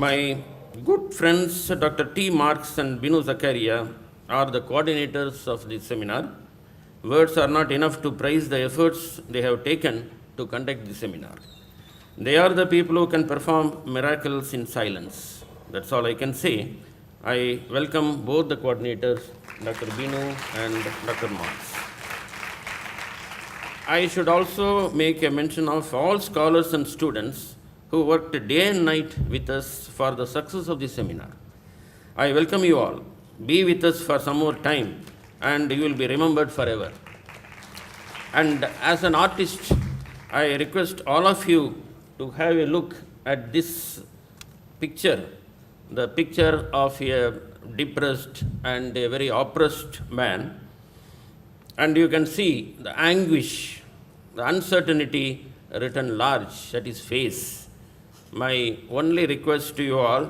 My good friends Dr. T. Marks and Binu Zakaria are the coordinators of this seminar. Words are not enough to praise the efforts they have taken to conduct the seminar. They are the people who can perform miracles in silence. That's all I can say. I welcome both the coordinators, Dr. Binu and Dr. Marks. I should also make a mention of all scholars and students who worked day and night with us for the success of the seminar. I welcome you all. Be with us for some more time and you will be remembered forever. And as an artist, I request all of you to have a look at this picture, the picture of a depressed and a very oppressed man. And you can see the anguish, the uncertainty written large at his face. My only request to you all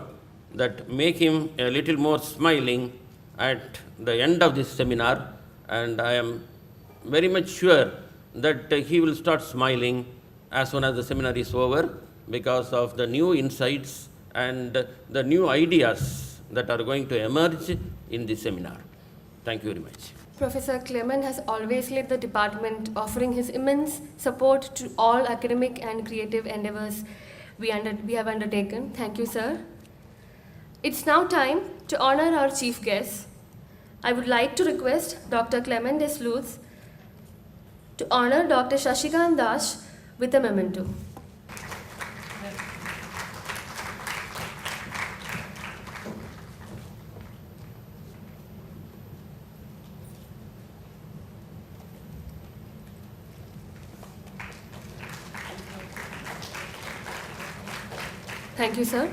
that make him a little more smiling at the end of this seminar, and I am very much sure that he will start smiling as soon as the seminar is over because of the new insights and the new ideas that are going to emerge in this seminar. Thank you very much. Professor Clement has always led the department, offering his immense support to all academic and creative endeavors we have undertaken. Thank you, sir. It's now time to honor our chief guest. I would like to request Dr. Clement Desluz to honor Dr. Shashikant Das with a memento. Thank you, sir.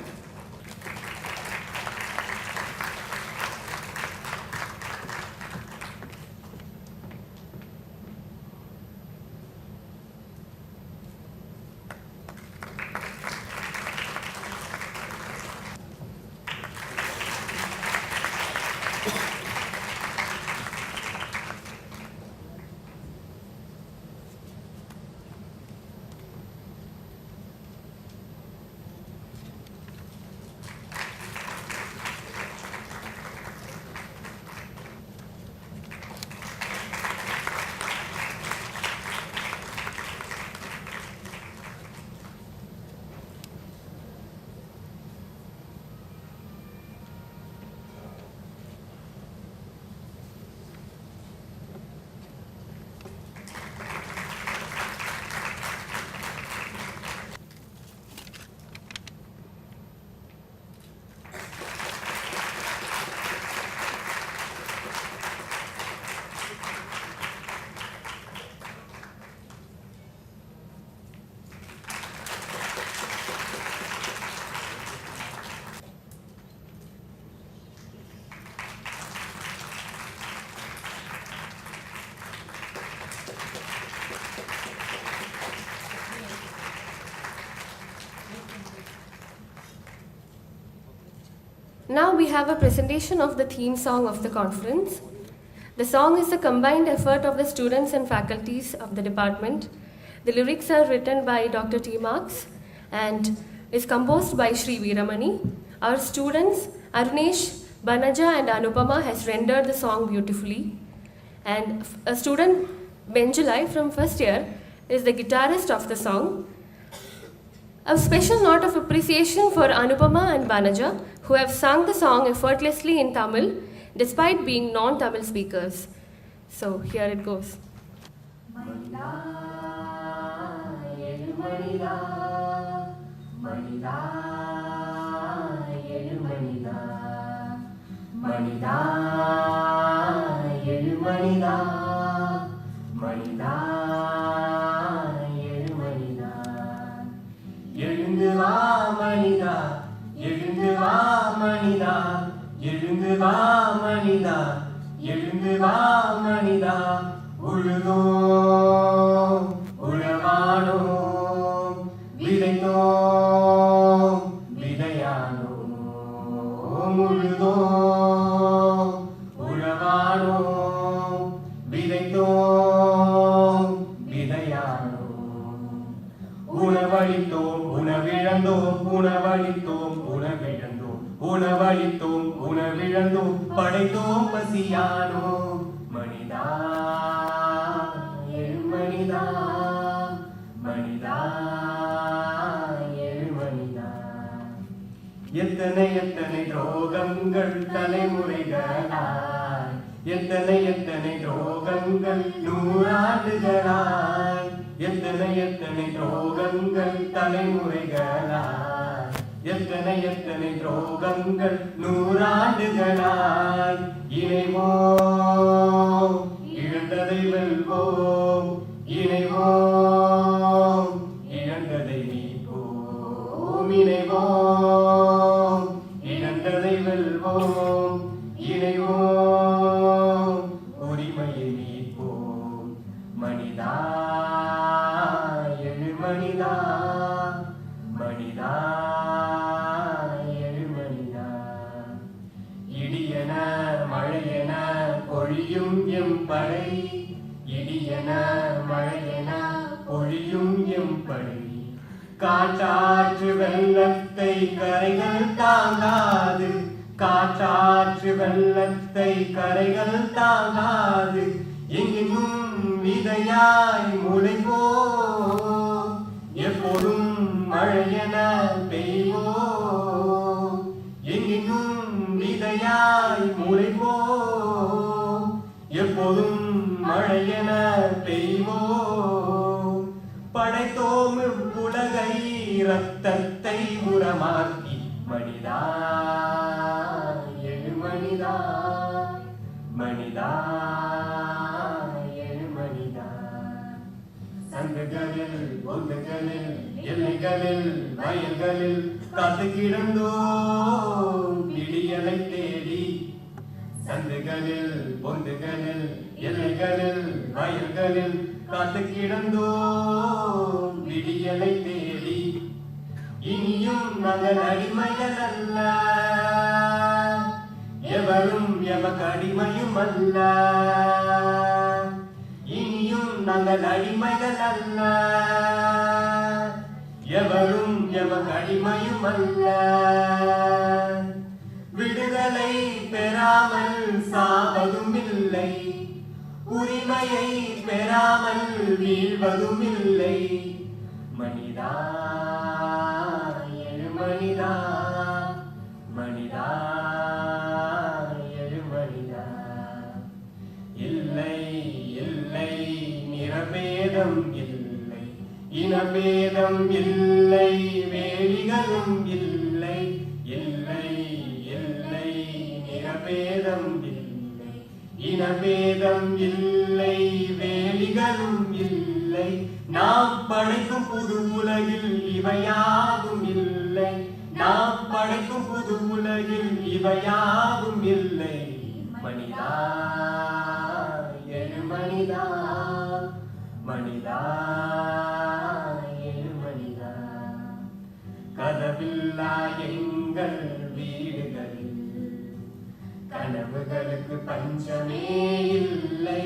Now we have a presentation of the theme song of the conference. The song is a combined effort of the students and faculties of the department. The lyrics are written by Dr. T. Marks and is composed by Sri Veeramani. Our students, Arunesh, Banaja and Anupama has rendered the song beautifully. And a student, Benjulai from first year, is the guitarist of the song. A special note of appreciation for Anupama and Banaja, who have sung the song effortlessly in Tamil, despite being non-Tamil speakers. So here it goes. எழுந்து வா மனிதா, எழுந்து வா மனிதா, எழுந்து வா மனிதா, எழுந்து வா மனிதா, உழுதோம் உழவானோம், விதைத்தோம் விதையானோம், உழுதோம் உழவானோம், விதைத்தோம் விதையானோம், உணவளித்தோம் உணவிழந்தோம், உணவளித்தோம் உணவிழந்தோம், துரோகங்கள் தலைமுறைகளாய், எத்தனை எத்தனை துரோகங்கள் நூறாண்டுகளாய், எத்தனை எத்தனை துரோகங்கள் தலைமுறைகளாய், எத்தனை எத்தனை துரோகங்கள் நூறாண்டுகளாய். இணைவோம், இழந்ததை வெல்வோம், இணைவோம், இழந்ததை மீட்போம், இணைவோம், இழந்ததை வெல்வோம், இணைவோம், உரிமையை மீட்போம். மனிதா எழு மனிதா, மனிதா எழு மனிதா. இடியன மழையென பொழியும் எம் படை, இடியன மழையென பொழியும் எம் படை. காற்றாற்று வெள்ளத்தை கரைகள் தாங்காது, காற்றாற்று வெள்ளத்தை கரைகள் தாங்காது. எங்கெங்கும் விதையாய் முளைப்போம், எப்போதும் மழையென பெய்வோம். எங்கெங்கும் விதையாய் முளைப்போம், எப்போதும் மழையென பெய்வோம். படைத்தோம் உலகை இரத்தத்தை உரமாக்கி, மனிதா எழு மனிதா, மனிதா எழு மனிதா. சங்குகளில் பொந்துகளில் எல்லைகளில் வயல்களில் காத்து கிடந்தோம் விடியலை தேடி. சந்துகளில் பொந்துகளில் எல்லைகளில் வயல்களில் காத்து கிடந்தோம் விடியலை தேடி. இனியும் நாங்கள் அடிமைகள் அல்ல, எவரும் எமக்கு அடிமையும் அல்ல. இனியும் நாங்கள் அடிமைகள் அல்ல, எவரும் எமக்கு அடிமையும் அல்ல. விடுதலை பெறாமல் சாவதும் இல்லை, உரிமையை பெறாமல் வீழ்வதும் இல்லை. மனிதா எழு மனிதா, மனிதா எழு மனிதா. இல்லை இல்லை நிறபேதம் இல்லை, இனபேதம் இல்லை, வேலிகளும் இல்லை. இல்லை இல்லை நிறபேதம் இல்லை, இனபேதம் இல்லை, வேலிகளும் இல்லை. நாம் படைக்கும் புது உலகில் இவையாகும் இல்லை, நாம் படைக்கும் புது உலகில் இவையாகும் இல்லை. மனிதா எழு மனிதா, மனிதா எழு மனிதா. கதவில்லா எங்கள் வீடுகளில் கனவுகளுக்கு பஞ்சமே இல்லை,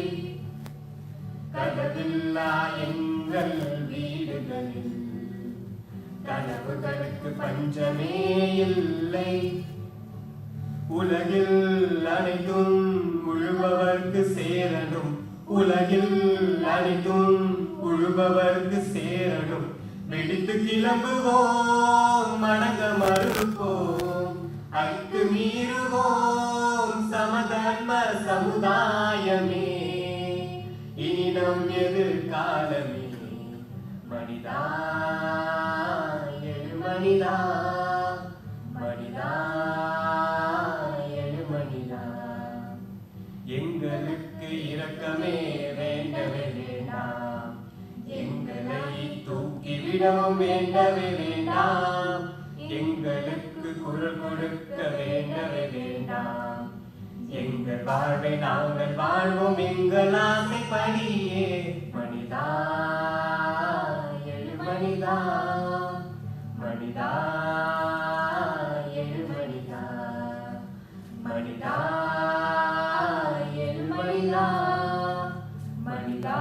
கதவில்லா எங்கள் வீடுகளில் கனவுகளுக்கு பஞ்சமே இல்லை. உலகில் அனைத்தும் உழுபவர்க்கு சேரணும், உலகில் அனைத்தும் உழுபவர்க்கு சேரணும். வெடித்து கிளம்புவோம், மடங்க மறுப்போம், அக்கு மீறுவோம், சமதர்ம சமுதாயமே இனி நம் எதிர்காலமே. மனிதா எழு மனிதா, மனிதா எழு மனிதா. எங்களுக்கு இரக்கமே வேண்டவே வேண்டாம், எங்களை தூக்கிவிடவும் வேண்டவே வேண்டாம். எங்களுக்கு குரல் கொடுக்க வேண்டவே வேண்டாம். எங்கள் வாழ்வை நாங்கள் வாழ்வோம் எங்கள் ஆசைப்படியே. மனிதா எழு மனிதா, மனிதா எழு மனிதா, மனிதா எழு மனிதா, மனிதா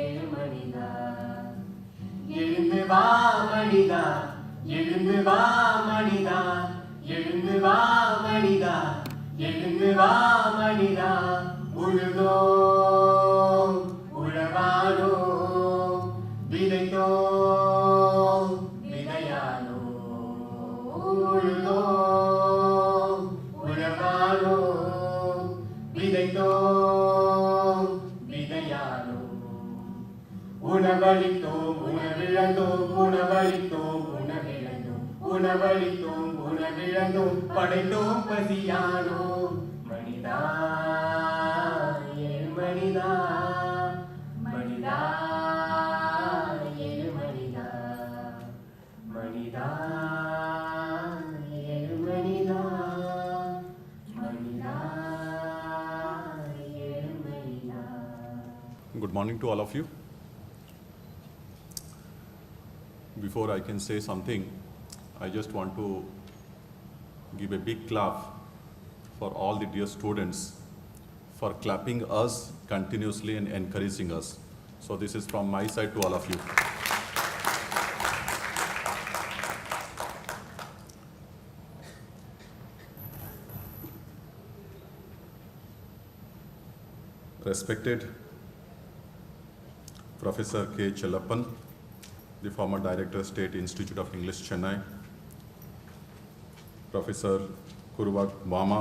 எழு மனிதா. எழுந்து வா மனிதா, எழுந்து வா மனிதா, எழுந்து வா மனிதா, எழுந்து வா மனிதா. உழுதோம் உழவானோம், விதைத்தோம் விதையானோம். உழுதோம் உணவளித்தோம் உணவிழந்தோம் உணவளித்தோம் உணவிழந்தோம் உணவளித்தோம் உணவிழந்தோம் படைத்தோம் பசியானோம் மனிதா ஏழு மனிதா மனிதா ஏழு மனிதா மனிதா ஏழு மனிதா மனிதா ஏழு மனிதா. Good morning to all of you. Before I can say something, I just want to give a big clap for all the dear students for clapping us continuously and encouraging us. So this is from my side to all of you. Respected Professor K. Chellappan, the former Director, State Institute of English, Chennai. Professor Kuruvak Bama,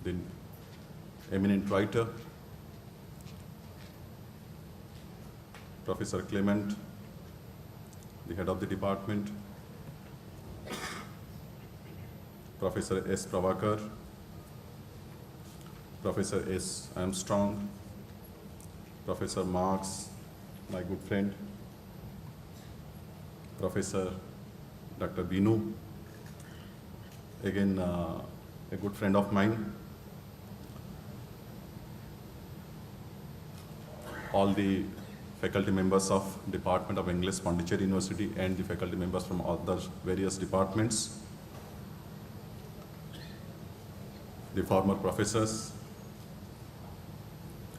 the eminent writer. Professor Clement, the head of the department. Professor S. Pravakar. Professor S. Armstrong. Professor Marx, my good friend. Professor Dr. Binu, again a good friend of mine. All the faculty members of Department of English, Pondicherry University, and the faculty members from other various departments. The former professors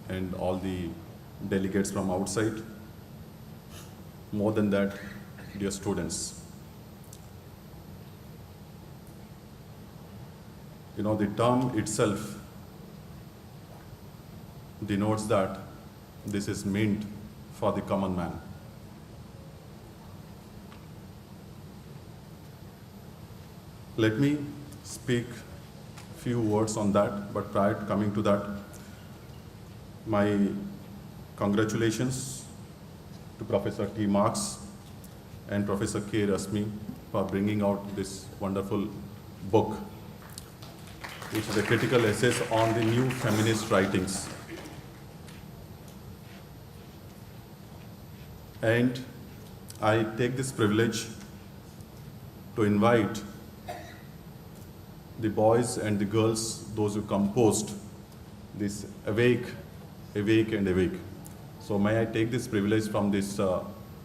and all the delegates from outside. More than that, dear students, you know, the term itself denotes that this is meant for the common man. Let me speak few words on that, but prior to coming to that, my congratulations to Professor T. Marx and Professor K. Rasmi for bringing out this wonderful book, which is a critical essay on the new feminist writings. And I take this privilege to invite the boys and the girls, those who composed this Awake, and Awake. So may I take this privilege from this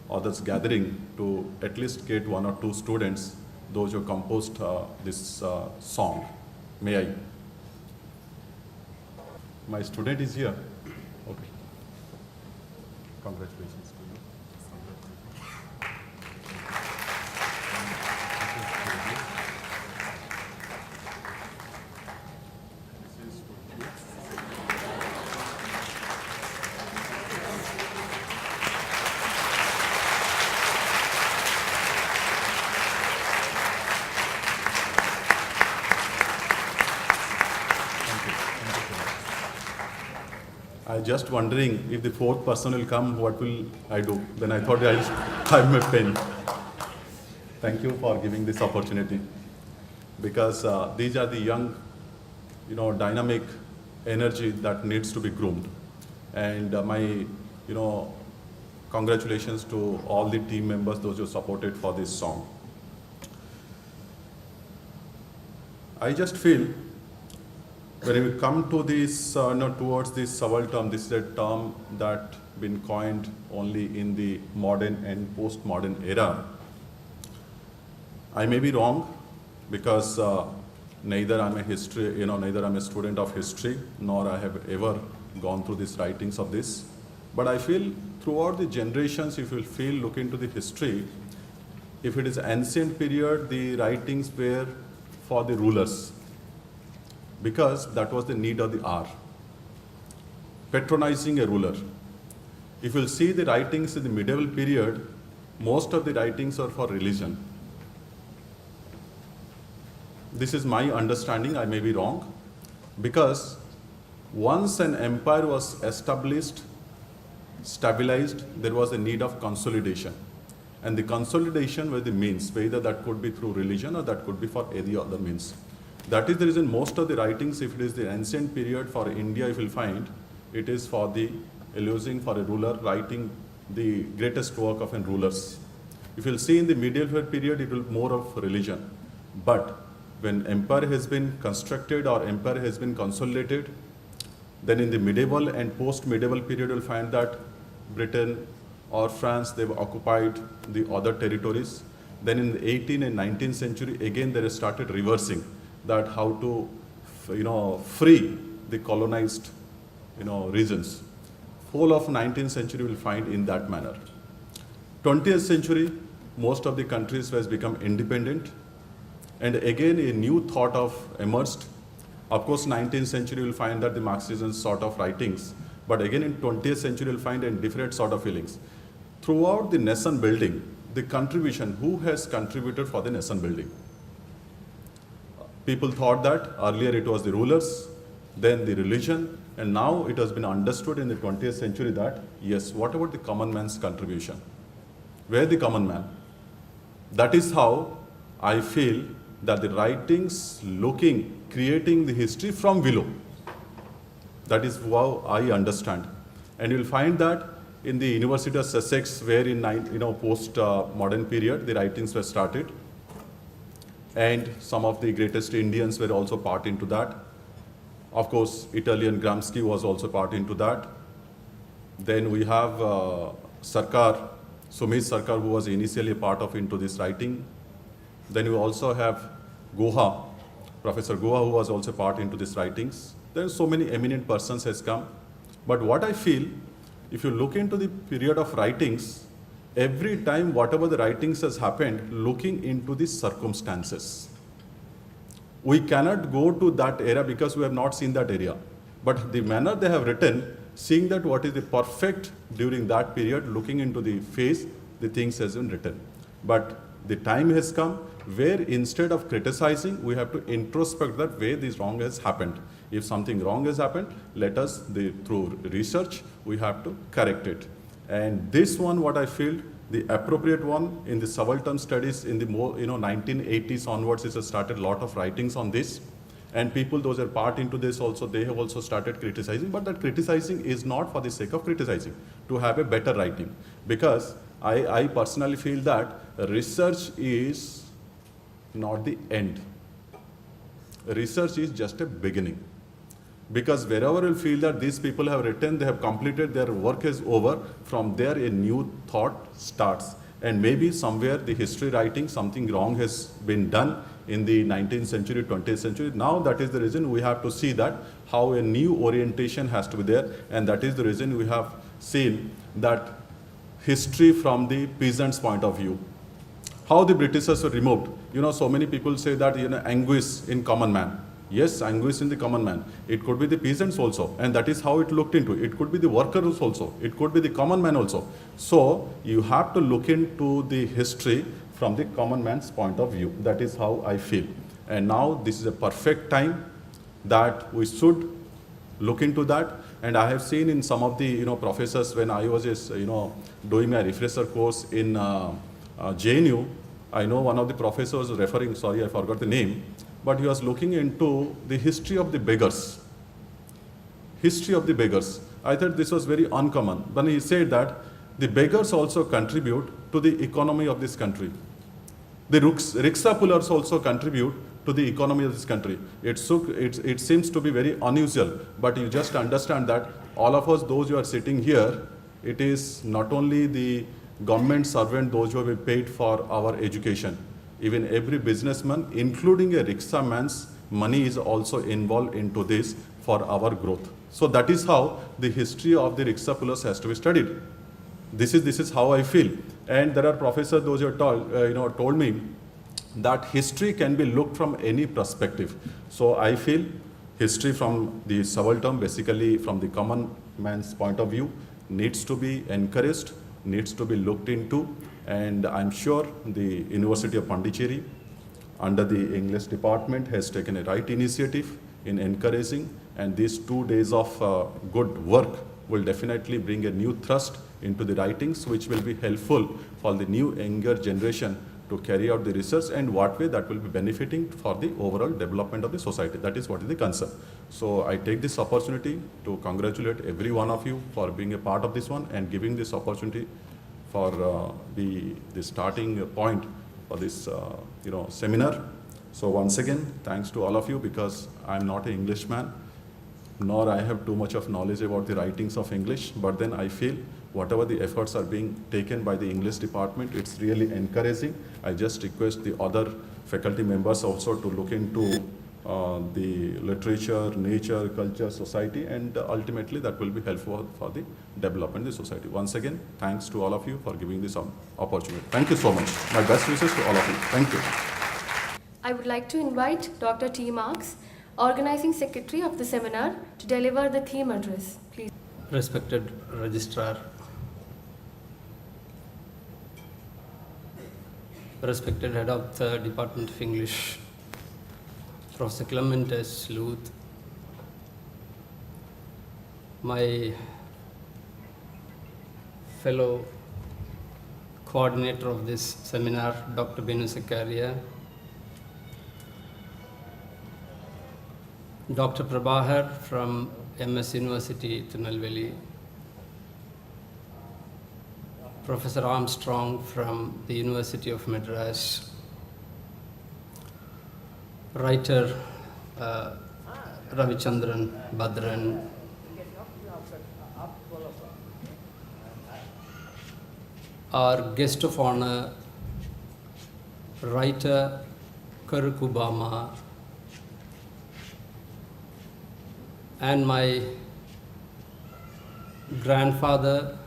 authors gathering to at least get one or two students, those who composed this song. May I? My student is here. Okay. Congratulations to you. I just wondering if the fourth person will come, what will I do? Then I thought I'll have my pen. Thank you for giving this opportunity, because these are the young, you know, dynamic energy that needs to be groomed. And my, congratulations to all the team members, those who supported for this song. I just feel when we come to this, towards this subaltern, this is a term that been coined only in the modern and postmodern era. I may be wrong, because neither I'm a student of history, nor I have ever gone through these writings of this. But I feel throughout the generations, if you look into the history, if it is ancient period, the writings were for the rulers, because that was the need of the hour, patronizing a ruler. If you'll see the writings in the medieval period, most of the writings are for religion. This is my understanding, I may be wrong, because once an empire was established, stabilized, there was a need of consolidation. And the consolidation were the means, whether that could be through religion or that could be for any other means. That is the reason most of the writings, if it is the ancient period for India, if you'll find, it is for the eluding for a ruler writing the greatest work of a rulers. If you'll see in the medieval period, it will be more of religion. But when empire has been constructed or empire has been consolidated, then in the medieval and post-medieval period, you'll find that Britain or France, they've occupied the other territories. Then in the 18th and 19th century, again, they started reversing that how to, free the colonized, regions. Whole of 19th century will find in that manner. 20th century, most of the countries has become independent, and again a new thought of emerged. Of course, 19th century will find that the Marxism sort of writings, but again in 20th century will find a different sort of feelings. Throughout the nation building, the contribution, who has contributed for the nation building? People thought that earlier it was the rulers, then the religion, and now it has been understood in the 20th century that, yes, what about the common man's contribution? Where the common man? That is how I feel that the writings creating the history from below. That is how I understand. And you'll find that in the University of Sussex, where in post-modern period, the writings were started. And some of the greatest Indians were also part into that. Of course, Italian Gramsci was also part into that. Then we have Sarkar, Sumit Sarkar, who was initially a part of into this writing. Then we also have Goha, Professor Goha, who was also part into these writings. Then so many eminent persons has come. But what I feel, if you look into the period of writings, every time whatever the writings has happened, looking into the circumstances. We cannot go to that era because we have not seen that area. But the manner they have written, seeing that what is the perfect during that period, looking into the face, the things has been written. But the time has come where instead of criticizing, we have to introspect that where this wrong has happened. If something wrong has happened, let us, through research, we have to correct it. And this one, what I feel, the appropriate one in the subaltern studies in the 1980s onwards, it has started a lot of writings on this. And people, those are part into this also, they have also started criticizing. But that criticizing is not for the sake of criticizing, to have a better writing. Because I personally feel that research is not the end. Research is just a beginning. Because wherever you feel that these people have written, they have completed, their work is over, from there a new thought starts. And maybe somewhere the history writing, something wrong has been done in the 19th century, 20th century. Now that is the reason we have to see that how a new orientation has to be there. And that is the reason we have seen that history from the peasant's point of view. How the Britishers were removed. So many people say that, anguish in common man. Yes, anguish in the common man. It could be the peasants also, and that is how it looked into. It could be the workers also. It could be the common man also. So you have to look into the history from the common man's point of view. That is how I feel. And now this is a perfect time that we should look into that. And I have seen in some of the professors when I was just doing my refresher course in JNU. I know one of the professors referring. Sorry, I forgot the name. But he was looking into the history of the beggars. History of the beggars. I thought this was very uncommon. When he said that the beggars also contribute to the economy of this country. The rickshaw pullers also contribute to the economy of this country. It seems to be very unusual, but you just understand that all of us, those who are sitting here, it is not only the government servant, those who have been paid for our education. Even every businessman, including a rickshaw man's money, is also involved into this for our growth. So that is how the history of the rickshaw pullers has to be studied. This is how I feel. And there are professors, those who have told me that history can be looked from any perspective. So I feel history from the subaltern, basically from the common man's point of view, needs to be encouraged, needs to be looked into. And I'm sure the University of Pondicherry, under the English department, has taken a right initiative in encouraging. And these 2 days of good work will definitely bring a new thrust into the writings, which will be helpful for the new younger generation to carry out the research, and what way that will be benefiting for the overall development of the society. That is what is the concern. So I take this opportunity to congratulate every one of you for being a part of this one and giving this opportunity for the starting point for this seminar. So once again, thanks to all of you, because I'm not an Englishman, nor I have too much of knowledge about the writings of English, but then I feel whatever the efforts are being taken by the English department, it's really encouraging. I just request the other faculty members also to look into the literature, nature, culture, society, and ultimately that will be helpful for the development of the society. Once again, thanks to all of you for giving this opportunity. Thank you so much. My best wishes to all of you. Thank you. I would like to invite Dr. T. Marks, Organizing Secretary of the seminar, to deliver the theme address. Please. Respected Registrar, respected Head of the Department of English, Professor Clement S. Luth, my fellow coordinator of this seminar, Dr. Benu Zakaria, Dr. Prabhakar from MS University, Tirunelveli, Professor Armstrong from the University of Madras, writer Ravichandran Badran, our guest of honor, writer Karukubama, and my grandfather,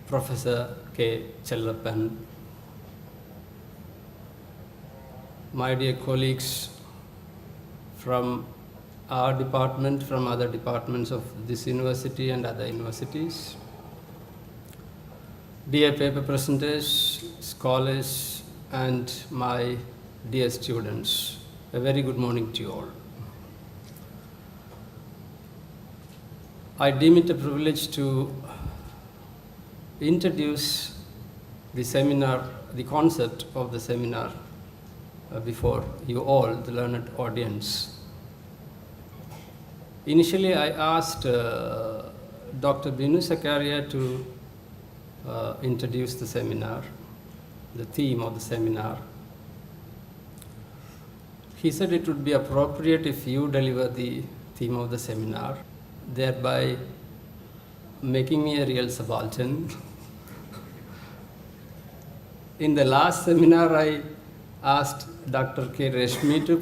Professor K. Chellappan, my dear colleagues from our department, from other departments of this university and other universities, dear paper presenters, scholars, and my dear students, a very good morning to you all. I deem it a privilege to introduce the seminar, the concept of the seminar before you all, the learned audience. Initially, I asked Dr. Benu Zakaria to introduce the seminar, the theme of the seminar. He said it would be appropriate if you deliver the theme of the seminar, thereby making me a real subaltern. In the last seminar, I asked Dr. K. Reshmi to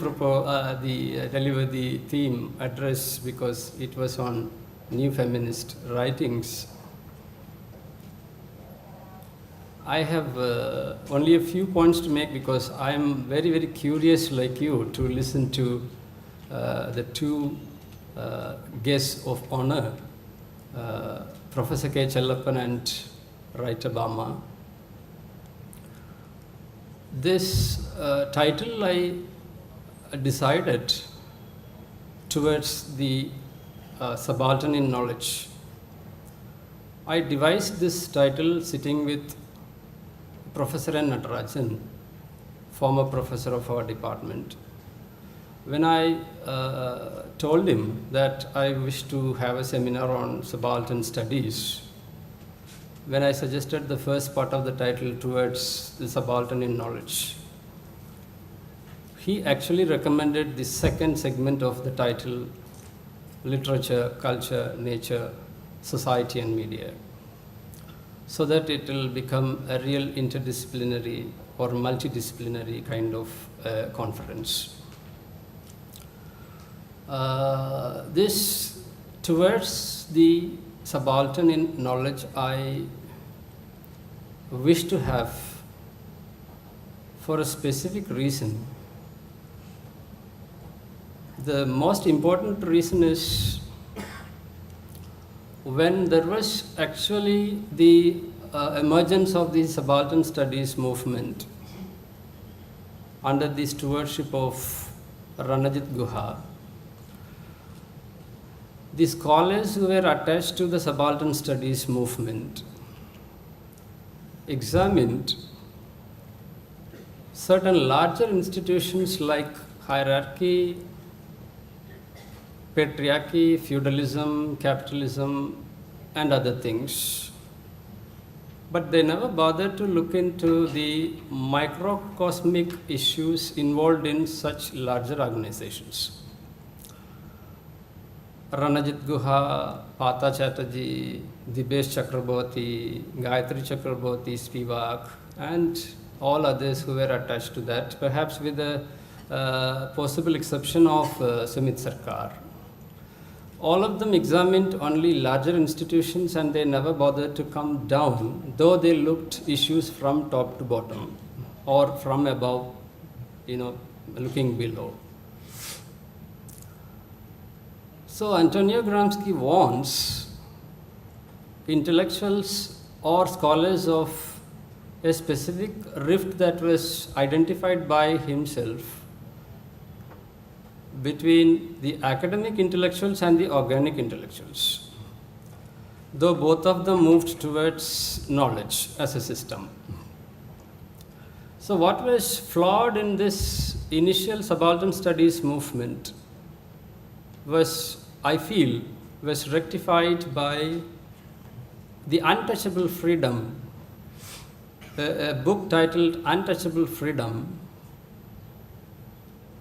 deliver the theme address because it was on new feminist writings. I have only a few points to make because I am very, very curious like you to listen to the two guests of honor, Professor K. Chellappan and writer Bama. This title I decided towards the subaltern in knowledge. I devised this title sitting with Professor N. Natarajan, former professor of our department. When I told him that I wish to have a seminar on subaltern studies, when I suggested the first part of the title towards the subaltern in knowledge, he actually recommended the second segment of the title, literature, culture, nature, society and media, so that it will become a real interdisciplinary or multidisciplinary kind of conference. This towards the subaltern in knowledge, I wish to have for a specific reason. The most important reason is when there was actually the emergence of the subaltern studies movement under the stewardship of Ranajit Guha, the scholars who were attached to the subaltern studies movement examined certain larger institutions like hierarchy, patriarchy, feudalism, capitalism, and other things. But they never bothered to look into the microcosmic issues involved in such larger organizations. Ranajit Guha, Pata Chatterjee, Dibesh Chakraborty, Gayatri Chakraborty, Spivak, and all others who were attached to that, perhaps with the possible exception of Sumit Sarkar. All of them examined only larger institutions and they never bothered to come down, though they looked issues from top to bottom or from above, looking below. So Antonio Gramsci warns intellectuals or scholars of a specific rift that was identified by himself between the academic intellectuals and the organic intellectuals, though both of them moved towards knowledge as a system. So what was flawed in this initial subaltern studies movement was, I feel, was rectified by The Untouchable Freedom, a book titled Untouchable Freedom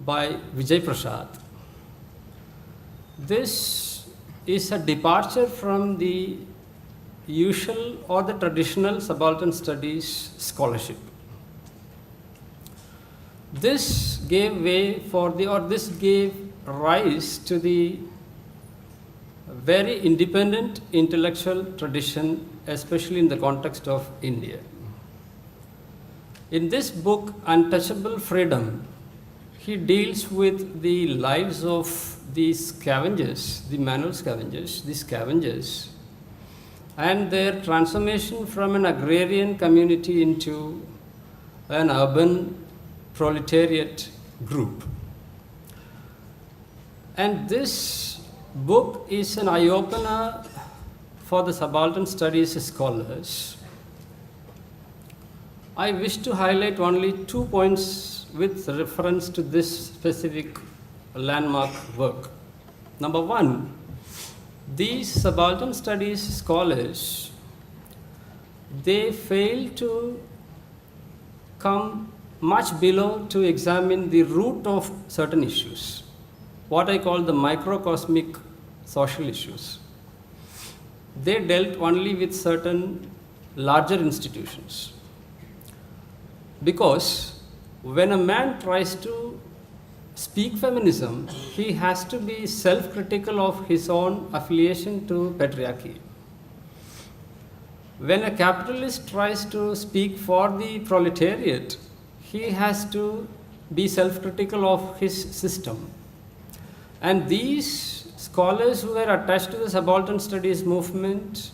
by Vijay Prashad. This is a departure from the usual or the traditional subaltern studies scholarship. This gave rise to the very independent intellectual tradition, especially in the context of India. In this book, Untouchable Freedom, he deals with the lives of these scavengers, the manual scavengers, and their transformation from an agrarian community into an urban proletariat group. And this book is an eye-opener for the subaltern studies scholars. I wish to highlight only 2 points with reference to this specific landmark work. Number one, these subaltern studies scholars, they fail to come much below to examine the root of certain issues, what I call the microcosmic social issues. They dealt only with certain larger institutions. Because when a man tries to speak feminism, he has to be self-critical of his own affiliation to patriarchy. When a capitalist tries to speak for the proletariat, he has to be self-critical of his system. And these scholars who were attached to the subaltern studies movement,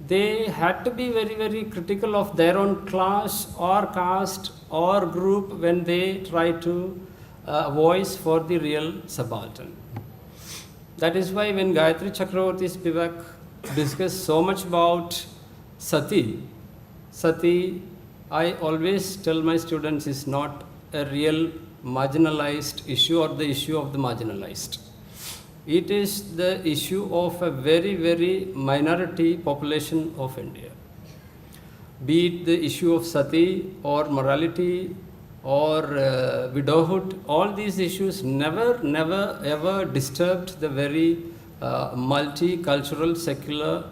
they had to be very, very critical of their own class or caste or group when they try to voice for the real subaltern. That is why when Gayatri Chakraborty Spivak discussed so much about Sati, I always tell my students, is not a real marginalized issue or the issue of the marginalized. It is the issue of a very, very minority population of India. Be it the issue of sati or morality or widowhood, all these issues never ever disturbed the very multicultural, secular,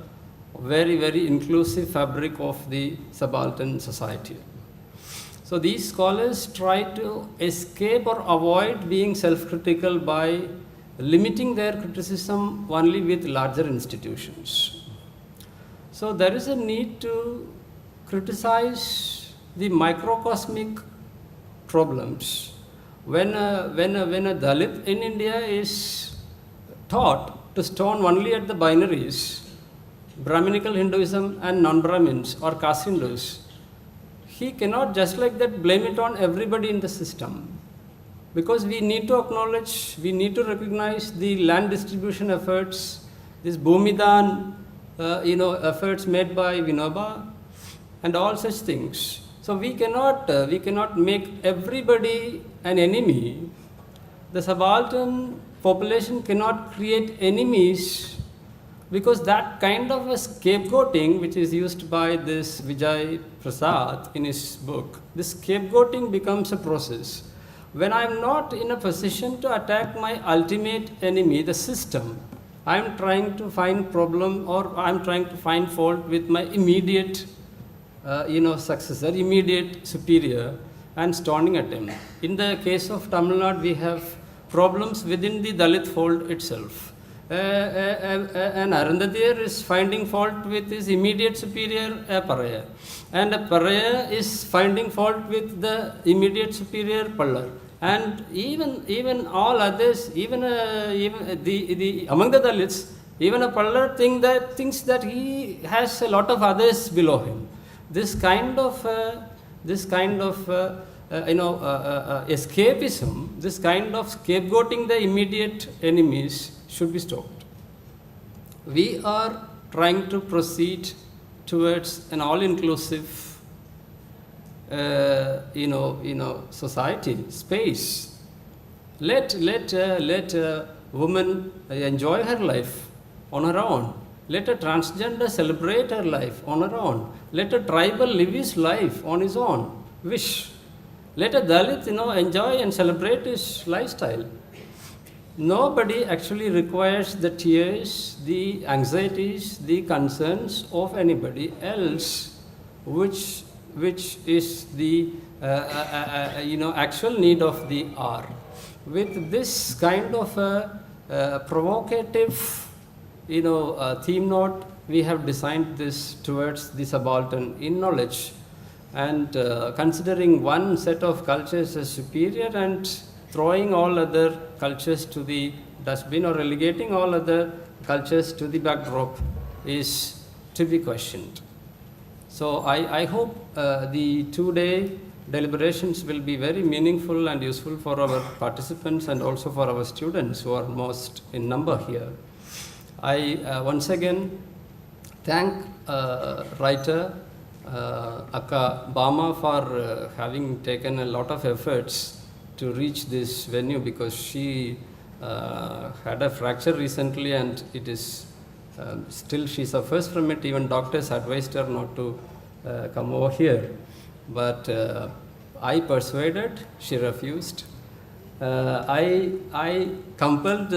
very, very inclusive fabric of the subaltern society. So these scholars try to escape or avoid being self-critical by limiting their criticism only with larger institutions. So there is a need to criticize the microcosmic problems. When a Dalit in India is taught to stone only at the binaries, Brahminical Hinduism and non-Brahmins or caste Hindus, he cannot just like that blame it on everybody in the system. Because we need to acknowledge, we need to recognize the land distribution efforts this Bhumidan, efforts made by Vinoba, and all such things. So we cannot make everybody an enemy. The subaltern population cannot create enemies, because that kind of a scapegoating, which is used by this Vijay Prasad in his book, this scapegoating becomes a process. When I'm not in a position to attack my ultimate enemy, the system, I'm trying to find problem, or I'm trying to find fault with my immediate successor, immediate superior, and stoning at him. In the case of Tamil Nadu, we have problems within the Dalit fold itself. An Arundhathiyar is finding fault with his immediate superior, a Paraya. And a Paraya is finding fault with the immediate superior, Pallar. And even all others, even the among the Dalits, even a Pallar thinks that he has a lot of others below him. This kind of escapism, this kind of scapegoating the immediate enemies should be stopped. We are trying to proceed towards an all-inclusive, society, space. Let a woman enjoy her life on her own. Let a transgender celebrate her life on her own. Let a tribal live his life on his own wish. Let a Dalit, enjoy and celebrate his lifestyle. Nobody actually requires the tears, the anxieties, the concerns of anybody else, which is the actual need of the hour. With this kind of provocative theme note, we have designed this towards the subaltern in knowledge, and considering one set of cultures as superior and throwing all other cultures to the dustbin, or relegating all other cultures to the backdrop, is to be questioned. So I hope the 2-day deliberations will be very meaningful and useful for our participants, and also for our students who are most in number here. I once again thank writer Akka Bama for having taken a lot of efforts to reach this venue, because she had a fracture recently, and it is still she suffers from it. Even doctors advised her not to come over here, but I persuaded, she refused. I compelled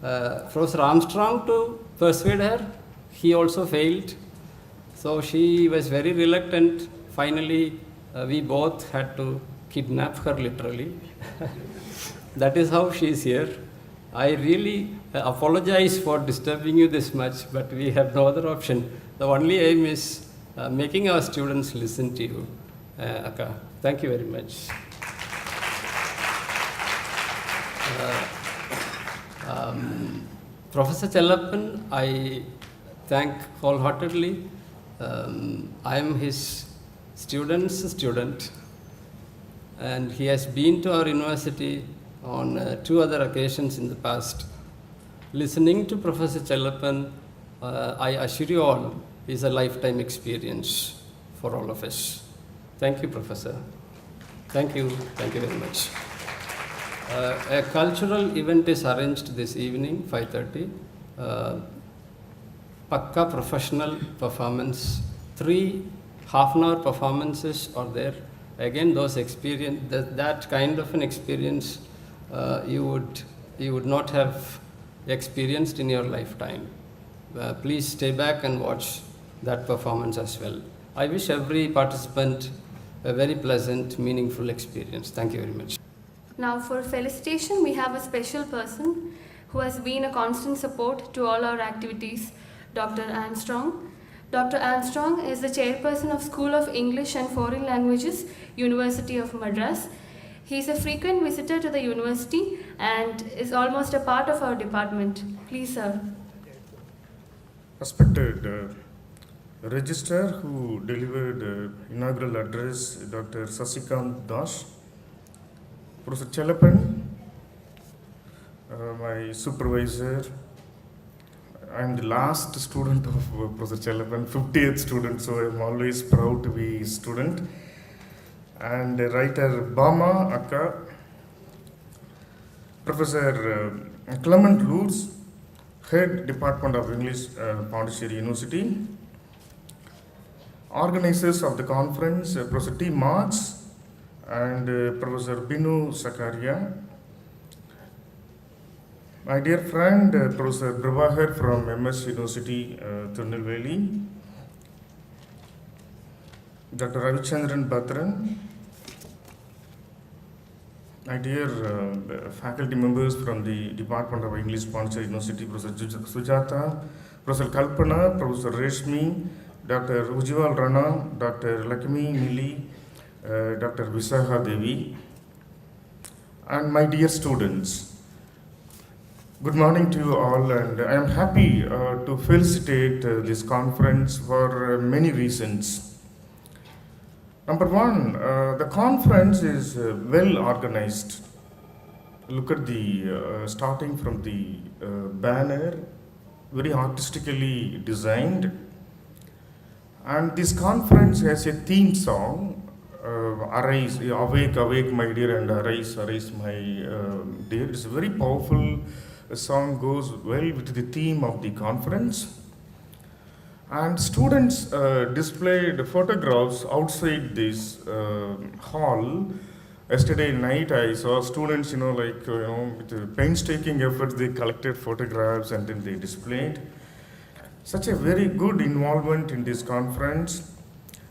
Professor Armstrong to persuade her. He also failed. So she was very reluctant. Finally, we both had to kidnap her, literally. That is how she is here. I really apologize for disturbing you this much, but we have no other option. The only aim is making our students listen to you. Akka, thank you very much. Professor Chellappan, I thank wholeheartedly. I am his student's student, and he has been to our university on 2 other occasions in the past. Listening to Professor Chellappan, I assure you all, is a lifetime experience for all of us. Thank you, Professor. Thank you very much. A cultural event is arranged this evening, 5:30. Pakka professional performance. 3 half-an-hour performances are there. Again, those experience, that kind of an experience you would not have experienced in your lifetime. Please stay back and watch that performance as well. I wish every participant a very pleasant, meaningful experience. Thank you very much. Now for felicitation, we have a special person who has been a constant support to all our activities, Dr. Armstrong. Dr. Armstrong is the chairperson of School of English and Foreign Languages, University of Madras. He is a frequent visitor to the university and is almost a part of our department. Please, sir. Respected Registrar who delivered inaugural address, Dr. Sasikant Das, Professor Chellappan, my supervisor, I'm the last student of Professor Chairperson, 50th student, so I'm always proud to be a student. And writer Bama Akka, Professor Clement Lourdes, Head Department of English, Pondicherry University. Organizers of the conference, Professor T. Marx and Professor Binu Sakaria. My dear friend, Professor Prabhakar from MS University, Tirunelveli. Dr. Ravichandran Bhatran. My dear faculty members from the Department of English, Pondicherry University, Professor Sujata, Professor Kalpana, Professor Reshmi, Dr. Ujjwal Rana, Dr. Lakshmi Mili, Dr. Visaha Devi, and my dear students. Good morning to you all, and I am happy to felicitate this conference for many reasons. Number one, the conference is well organized. Look at the starting from the banner, very artistically designed. And this conference has a theme song, Arise, Awake, Awake, my dear, and Arise, Arise, my dear. It's a very powerful song, goes well with the theme of the conference. And students displayed photographs outside this hall. Yesterday night, I saw students, with painstaking efforts, they collected photographs and then they displayed. Such a very good involvement in this conference.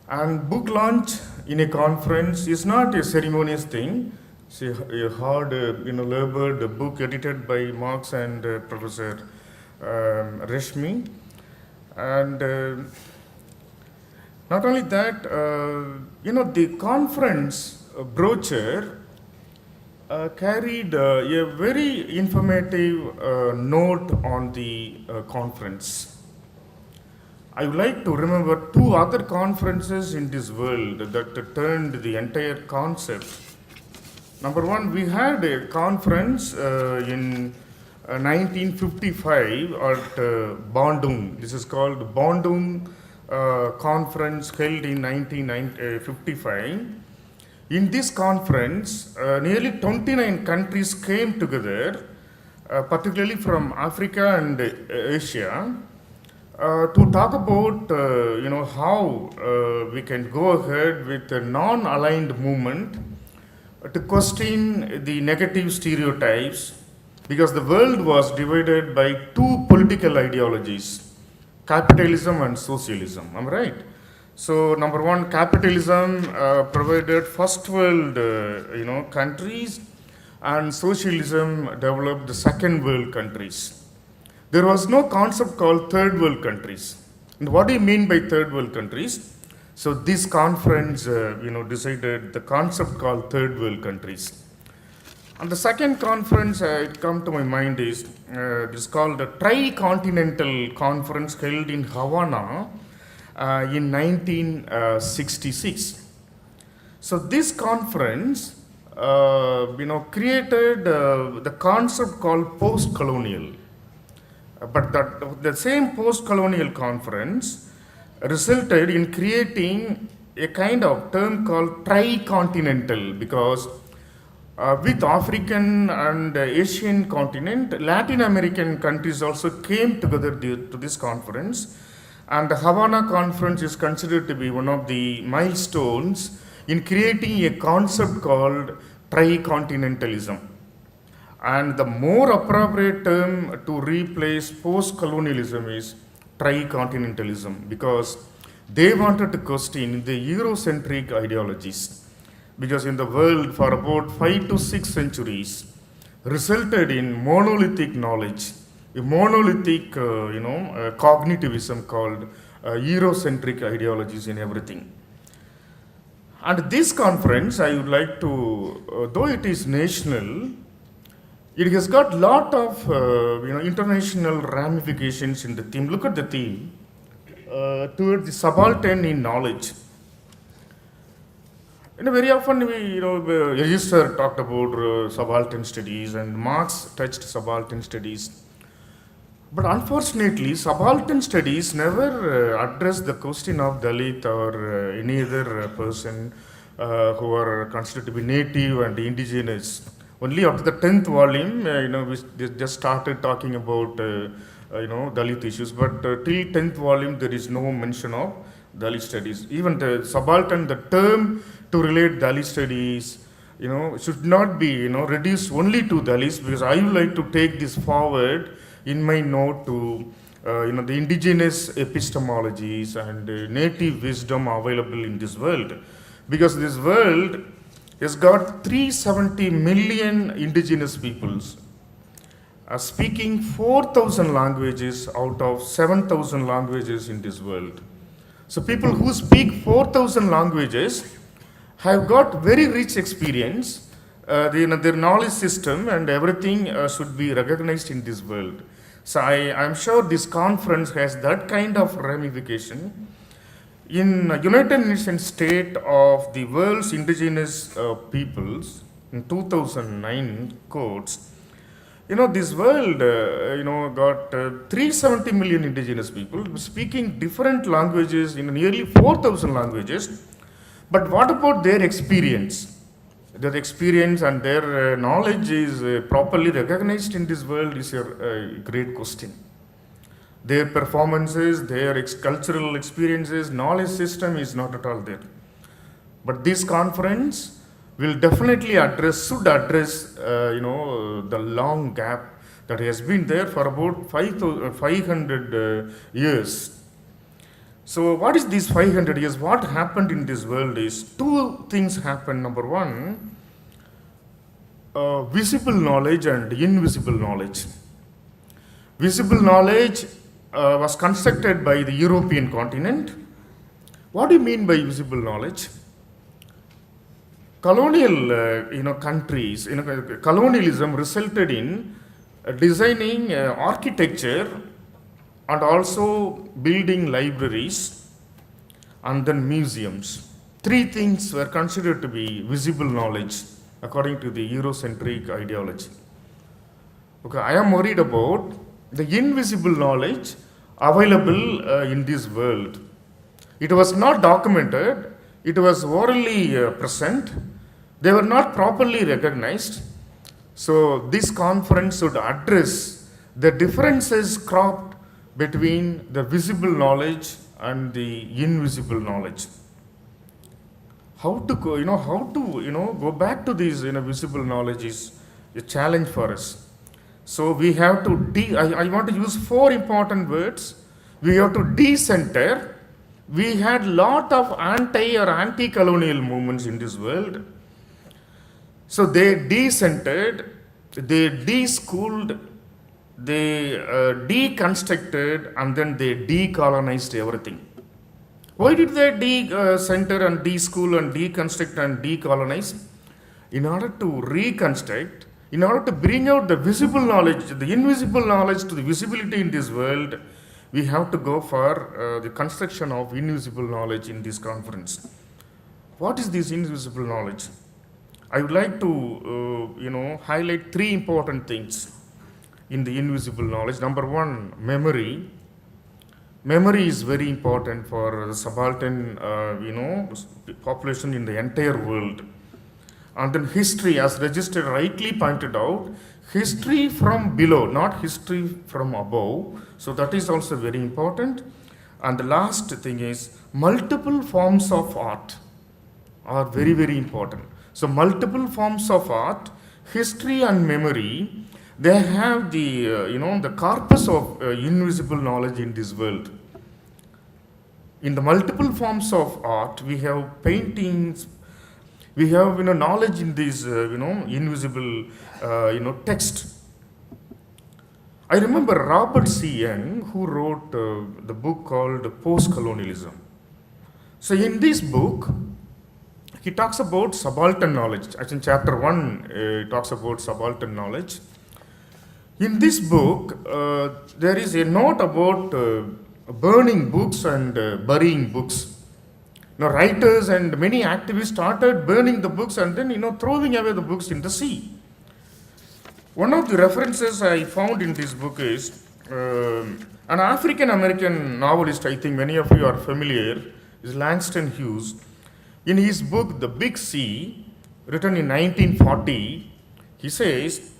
And book launch in a conference is not a ceremonious thing. It's a hard, labored book edited by Marx and Professor Reshmi. And not only that, the conference brochure carried a very informative note on the conference. I would like to remember two other conferences in this world that turned the entire concept. Number one, we had a conference in 1955 at Bandung. This is called Bandung Conference, held in 1955. In this conference, nearly 29 countries came together, particularly from Africa and Asia, to talk about how we can go ahead with a non-aligned movement to question the negative stereotypes, because the world was divided by two political ideologies, capitalism and socialism. Am I right? So number one, capitalism provided first world countries, and socialism developed the second world countries. There was no concept called third world countries. And what do you mean by third world countries? So this conference, decided the concept called third world countries. And the second conference it come to my mind is called the Tri Continental Conference, held in Havana in 1966. So this conference, created the concept called post-colonial. But the same post-colonial conference resulted in creating a kind of term called tri-continental, because with African and Asian continent, Latin American countries also came together to this conference. And the Havana conference is considered to be one of the milestones in creating a concept called tri-continentalism. And the more appropriate term to replace post-colonialism is tri-continentalism, because they wanted to question the Eurocentric ideologies, because in the world for about 5 to 6 centuries resulted in monolithic knowledge, a monolithic cognitivism called Eurocentric ideologies in everything. And this conference, I would like to, though it is national, it has got a lot of international ramifications in the theme. Look at the theme, towards the subaltern in knowledge. Very often we, Register talked about subaltern studies, and Marx touched subaltern studies. But unfortunately, subaltern studies never address the question of Dalit or any other person who are considered to be native and indigenous. Only after the 10th volume, we just started talking about, Dalit issues. But till 10th volume, there is no mention of Dalit studies. Even the subaltern, the term to relate Dalit studies, should not be, reduced only to Dalits, because I would like to take this forward in my note to, the indigenous epistemologies and native wisdom available in this world. Because this world has got 370 million indigenous peoples speaking 4,000 languages out of 7,000 languages in this world. So people who speak 4,000 languages have got very rich experience. Their knowledge system and everything should be recognized in this world. So I'm sure this conference has that kind of ramification. In United Nations State of the World's Indigenous Peoples in 2009 codes, this world, got 370 million indigenous people speaking different languages in nearly 4,000 languages. But what about their experience? Their experience and their knowledge is properly recognized in this world is a great question. Their performances, their cultural experiences, knowledge system is not at all there. But this conference will definitely should address, the long gap that has been there for about 500 years. So what is these 500 years? What happened in this world is two things happened. Number one, visible knowledge and invisible knowledge. Visible knowledge was constructed by the European continent. What do you mean by visible knowledge? Colonial, countries, colonialism resulted in designing architecture and also building libraries and then museums. Three things were considered to be visible knowledge according to the Eurocentric ideology. Okay, I am worried about the invisible knowledge available in this world. It was not documented, it was orally present, they were not properly recognized. So this conference should address the differences cropped between the visible knowledge and the invisible knowledge. How to go back to these visible knowledge is a challenge for us. So we have to I want to use 4 important words. We have to decenter. We had lot of anti-colonial movements in this world. So they decentered, they de-schooled, they deconstructed, and then they decolonized everything. Why did they decenter and de-school and deconstruct and decolonize? In order to reconstruct, in order to bring out the visible knowledge, the invisible knowledge to the visibility in this world, we have to go for the construction of invisible knowledge in this conference. What is this invisible knowledge? I would like to, highlight 3 important things in the invisible knowledge. Number 1, memory. Memory is very important for the subaltern, population in the entire world. And then history, as registered rightly pointed out, history from below, not history from above. So that is also very important. And the last thing is multiple forms of art are very, very important. So multiple forms of art, history and memory, they have the, the corpus of invisible knowledge in this world. In the multiple forms of art, we have paintings, we have knowledge in this invisible text. I remember Robert C. Young, who wrote the book called Post-Colonialism. So in this book, he talks about subaltern knowledge. Actually, in chapter 1, he talks about subaltern knowledge. In this book, there is a note about burning books and burying books. Writers and many activists started burning the books and then, throwing away the books in the sea. One of the references I found in this book is an African American novelist, I think many of you are familiar, is Langston Hughes. In his book, The Big Sea, written in 1940, he says,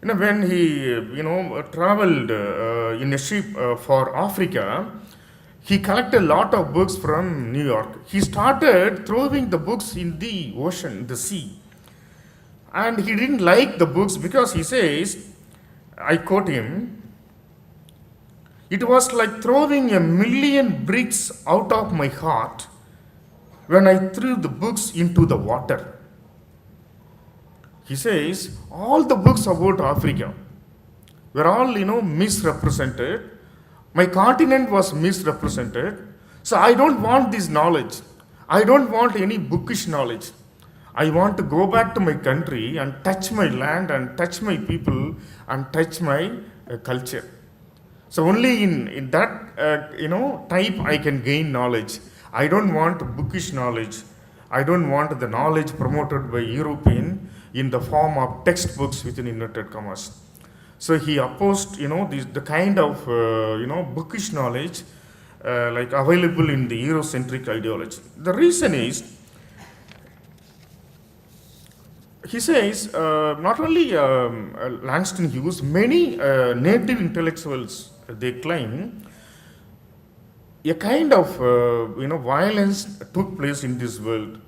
when he, traveled in a ship for Africa, he collected a lot of books from New York. He started throwing the books in the ocean, the sea. And he didn't like the books because he says, I quote him, it was like throwing a million bricks out of my heart when I threw the books into the water. He says, all the books about Africa were all, misrepresented. My continent was misrepresented. So I don't want this knowledge. I don't want any bookish knowledge. I want to go back to my country and touch my land and touch my people and touch my culture. So only in that, type I can gain knowledge. I don't want bookish knowledge. I don't want the knowledge promoted by European in the form of textbooks within inverted commas. So he opposed, the kind of, bookish knowledge like available in the Eurocentric ideology. The reason is, he says, not only Langston Hughes, many native intellectuals, they claim a kind of, violence took place in this world.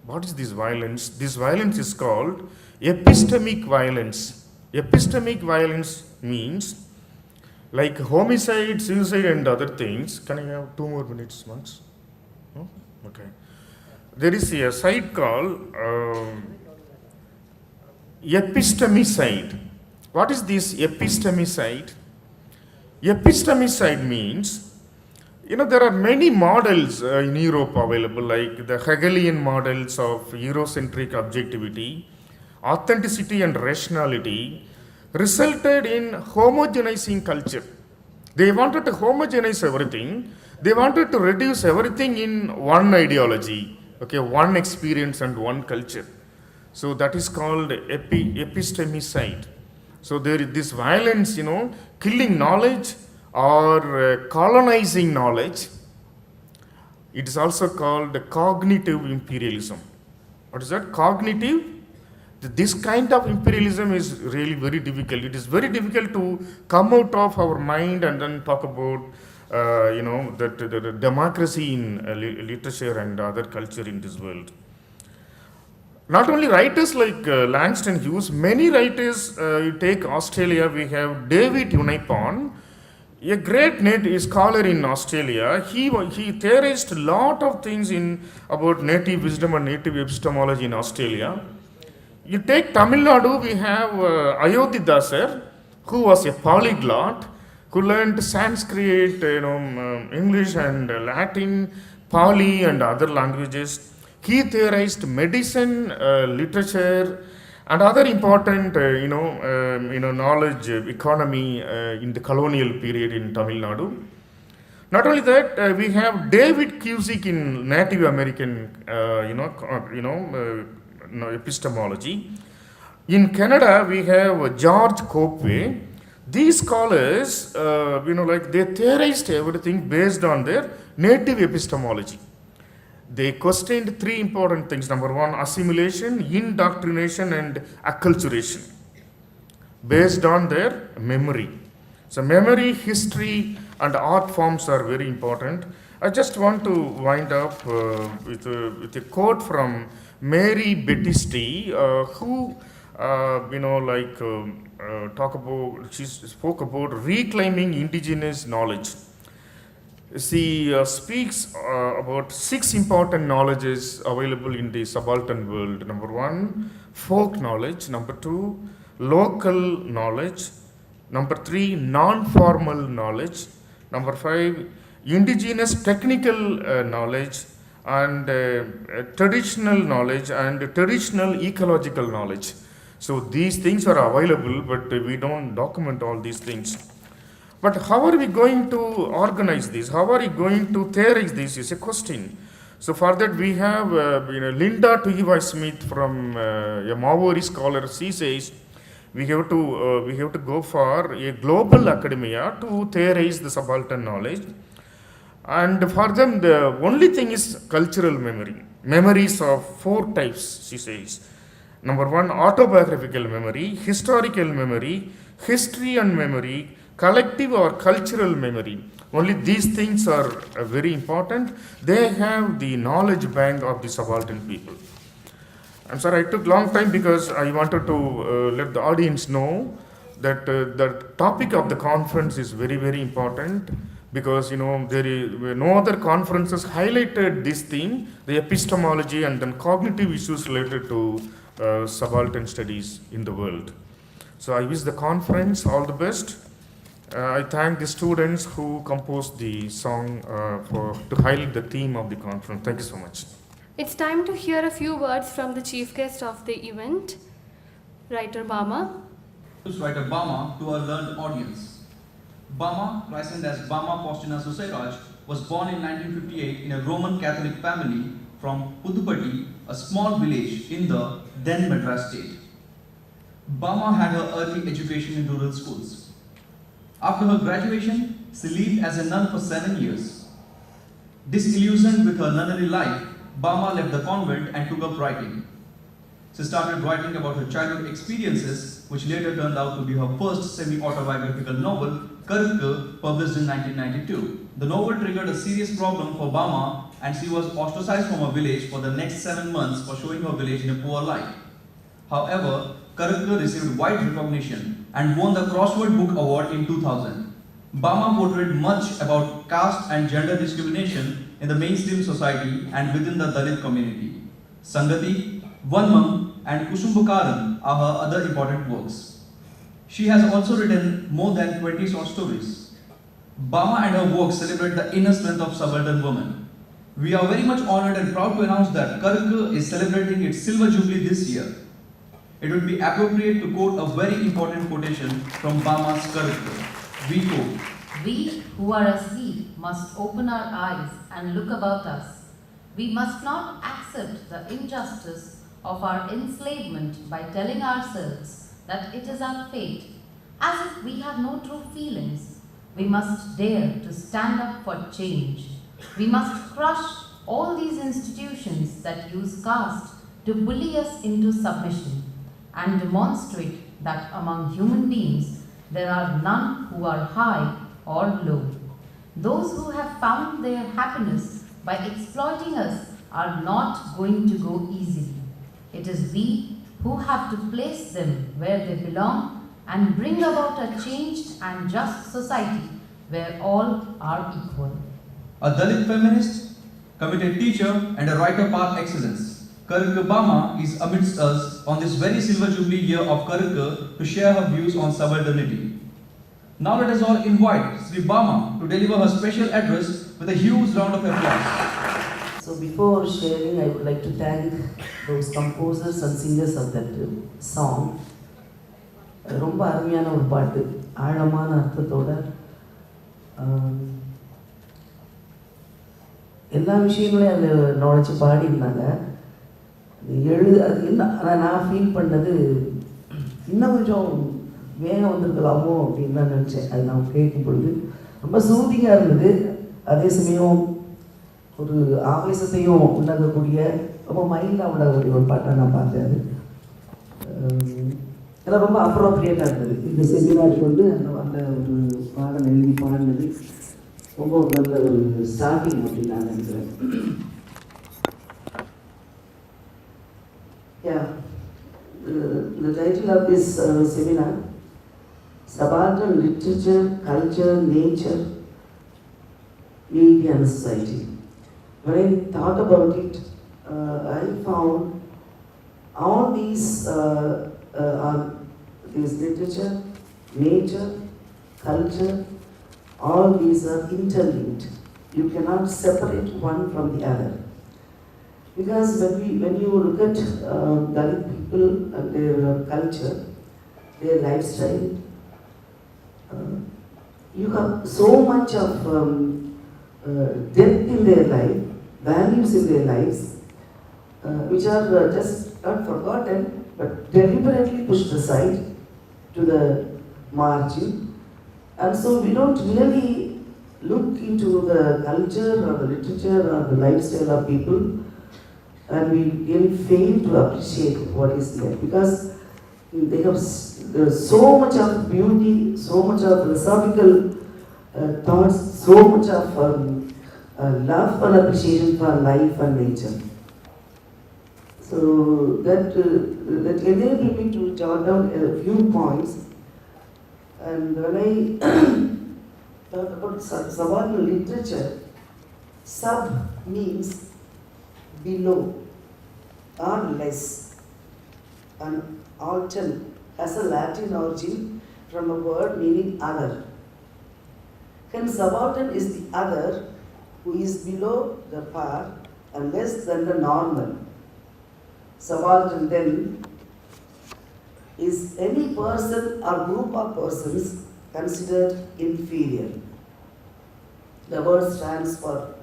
What is this violence? This violence is called epistemic violence. Epistemic violence means like homicide, suicide and other things. Can I have 2 more minutes, Max? No? Okay. There is a site called epistemicide. What is this epistemicide? Epistemicide means, there are many models in Europe available, like the Hegelian models of Eurocentric objectivity, authenticity and rationality, resulted in homogenizing culture. They wanted to homogenize everything. They wanted to reduce everything in one ideology, one experience and one culture. So that is called epistemicide. So there is this violence, killing knowledge or colonizing knowledge. It is also called cognitive imperialism. What is that? Cognitive. This kind of imperialism is really very difficult. It is very difficult to come out of our mind and then talk about, the democracy in literature and other culture in this world. Not only writers like Langston Hughes, many writers, you take Australia, we have David Unaipon, a great native scholar in Australia. He theorized a lot of things about native wisdom and native epistemology in Australia. You take Tamil Nadu, we have Ayodhidasar, who was a polyglot, who learned Sanskrit, English and Latin, Pali and other languages. He theorized medicine, literature, and other important, knowledge economy in the colonial period in Tamil Nadu. Not only that, we have David Cusick in Native American, epistemology. In Canada, we have George Copway. These scholars, they theorized everything based on their native epistemology. They questioned 3 important things. Number 1, assimilation, indoctrination, and acculturation, based on their memory. So memory, history, and art forms are very important. I just want to wind up with a quote from Mary Bettisti, who, she spoke about reclaiming indigenous knowledge. She speaks about 6 important knowledges available in the subaltern world. Number 1, folk knowledge. Number 2, local knowledge. Number 3, non-formal knowledge. Number 5, indigenous technical knowledge, and traditional knowledge, and traditional ecological knowledge. So these things are available, but we don't document all these things. But how are we going to organize this? How are we going to theorize this is a question. So for that we have Linda Tuivai Smith from a Maori scholar. She says, we have to go for a global academia to theorize the subaltern knowledge. And for them, the only thing is cultural memory. Memories of 4 types, she says. Number 1, autobiographical memory, historical memory, history and memory, collective or cultural memory. Only these things are very important. They have the knowledge bank of the subaltern people. I'm sorry, I took long time because I wanted to let the audience know that the topic of the conference is very, very important, because there is no other conferences highlighted this theme, the epistemology and then cognitive issues related to subaltern studies in the world. So I wish the conference all the best. I thank the students who composed the song to highlight the theme of the conference. Thank you so much. It's time to hear a few words from the chief guest of the event, writer Bama. Writer Bama to a learned audience. Bama, christened as Bama Faustina Susairaj, was born in 1958 in a Roman Catholic family from Puducherry, a small village in the then Madras state. Bama had her early education in rural schools. After her graduation, she lived as a nun for 7 years. Disillusioned with her nunnery life, Bama left the convent and took up writing. She started writing about her childhood experiences, which later turned out to be her first semi-autobiographical novel, Karka, published in 1992. The novel triggered a serious problem for Bama, and she was ostracized from her village for the next 7 months for showing her village in a poor light. However, Karka received wide recognition and won the Crossword Book Award in 2000. Bama portrayed much about caste and gender discrimination in the mainstream society and within the Dalit community. Sangati, Vanmam and Kusumbukaran are her other important works. She has also written more than 20 short stories. Bama and her works celebrate the inner strength of subaltern women. We are very much honored and proud to announce that Karka is celebrating its silver jubilee this year. It would be appropriate to quote a very important quotation from Bama's Karka. We quote, "We who are asleep must open our eyes and look about us. We must not accept the injustice of our enslavement by telling ourselves that it is our fate, as if we have no true feelings. We must dare to stand up for change. We must crush all these institutions that use caste to bully us into submission, and demonstrate that among human beings there are none who are high or low. Those who have found their happiness by exploiting us are not going to go easily. It is we who have to place them where they belong and bring about a changed and just society where all are equal." a Dalit feminist, committed teacher and a writer par excellence, Karka Bama is amidst us on this very silver jubilee year of Karka to share her views on subalternity. Now let us all invite Sri Bama to deliver her special address with a huge round of applause. So before sharing, I would like to thank those composers and singers of that song. ரொம்ப அருமையான ஒரு பாட்டு, ஆழமான அர்த்தத்தோட எல்லா விஷயங்களையும் அதில் நுழைச்சி பாடியிருந்தாங்க. அது என்ன நான் ஃபீல் பண்ணது, இன்னும் கொஞ்சம் வேகம் வந்திருக்கலாமோ அப்படின்னு தான் நினச்சேன். அது நான் கேட்கும் பொழுது ரொம்ப சூதிங்காக இருந்தது, அதே சமயம் ஒரு ஆவேசத்தையும் உண்டாகக்கூடிய ரொம்ப மைல்டாக உண்டாகக்கூடிய ஒரு பாட்டாக நான் பார்த்தேன். அது எல்லாம் ரொம்ப அப்ரோப்ரியேட்டாக இருந்தது. இந்த செமினாருக்கு வந்து அந்த ஒரு பாடம் எழுதி பாடினது ரொம்ப ஒரு நல்ல ஒரு ஸ்டார்டிங் அப்படின்னு நான் நினைக்கிறேன். Yeah, the title of this seminar, Subaltern Literature, Culture, Nature, Media and Society. When I thought about it, I found all these literature, nature, culture, all these are interlinked. You cannot separate one from the other. Because when you look at Dalit people and their culture, their lifestyle, you have so much of depth in their life, values in their lives, which are just not forgotten but deliberately pushed aside to the margin. And so we don't really look into the culture or the literature or the lifestyle of people, and we really fail to appreciate what is there, because they have so much of beauty, so much of philosophical thoughts, so much of love and appreciation for life and nature. So that enabled me to jot down a few points. And when I talk about subaltern literature, sub means below or less, and altern has a Latin origin from a word meaning other. Hence, subaltern is the other who is below the par and less than the normal. Subaltern then is any person or group of persons considered inferior. The word stands for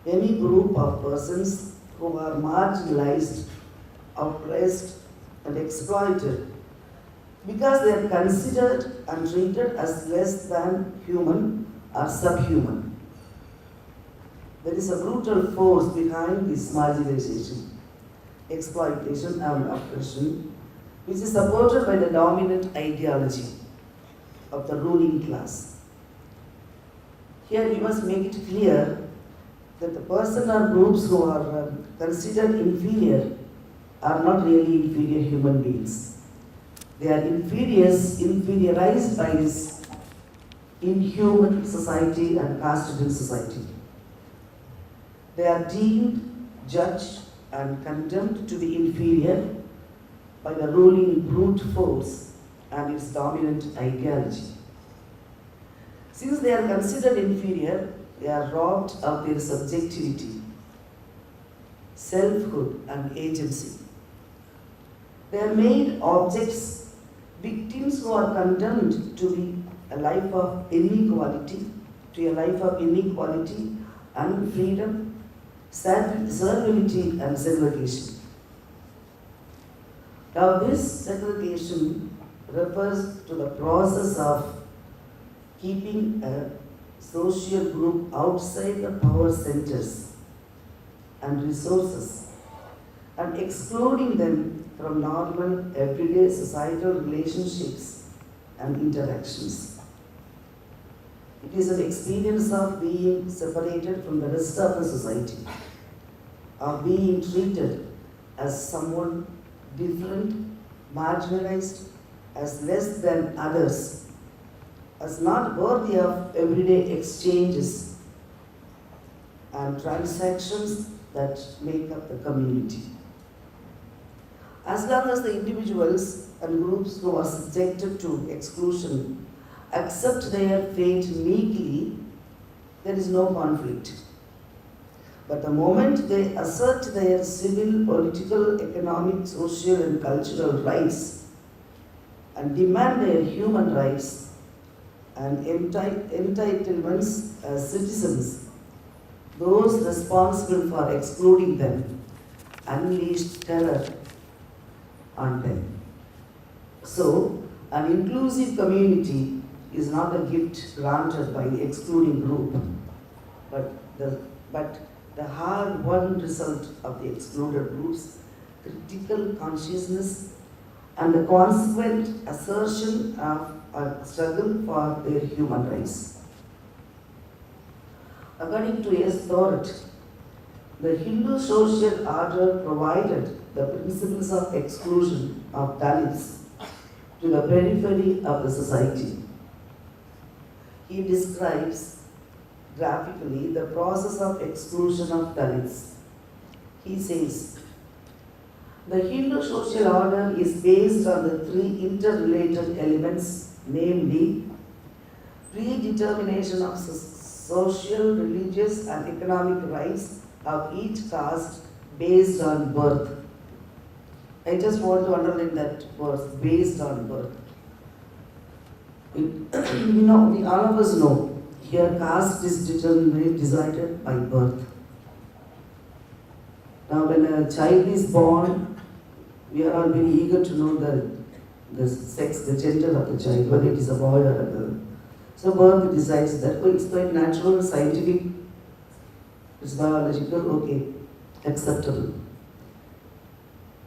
any group of persons who are marginalized, oppressed, and exploited because they are considered and treated as less than human or subhuman. There is a brutal force behind this marginalization, exploitation, and oppression, which is supported by the dominant ideology of the ruling class. Here we must make it clear that the person or groups who are considered inferior are not really inferior human beings. They are inferiorized by this inhuman society and caste-ridden society. They are deemed, judged, and condemned to be inferior by the ruling brute force and its dominant ideology. Since they are considered inferior, they are robbed of their subjectivity, selfhood, and agency. They are made objects, victims who are condemned to be a life of inequality, unfreedom, servility, and segregation. Now, this segregation refers to the process of keeping a social group outside the power centers and resources and excluding them from normal, everyday societal relationships and interactions. It is an experience of being separated from the rest of the society, of being treated as someone different, marginalized, as less than others, as not worthy of everyday exchanges and transactions that make up the community. As long as the individuals and groups who are subjected to exclusion accept their fate meekly, there is no conflict. But the moment they assert their civil, political, economic, social, and cultural rights and demand their human rights and entitlements as citizens, those responsible for excluding them unleashed terror on them. So, an inclusive community is not a gift granted by the excluding group, but the hard-won result of the excluded group's critical consciousness and the consequent assertion of a struggle for their human rights. According to S. Thoret, the Hindu social order provided the principles of exclusion of Dalits to the periphery of the society. He describes graphically the process of exclusion of Dalits. He says, the Hindu social order is based on the three interrelated elements, namely predetermination of social, religious, and economic rights of each caste based on birth. I just want to underline that word, based on birth. We all of us know, here caste is decided by birth. Now when a child is born, we are all very eager to know the the sex, the gender of the child, whether it is a boy or a girl. So birth decides that, oh, it's quite natural, scientific, it's biological, okay, acceptable.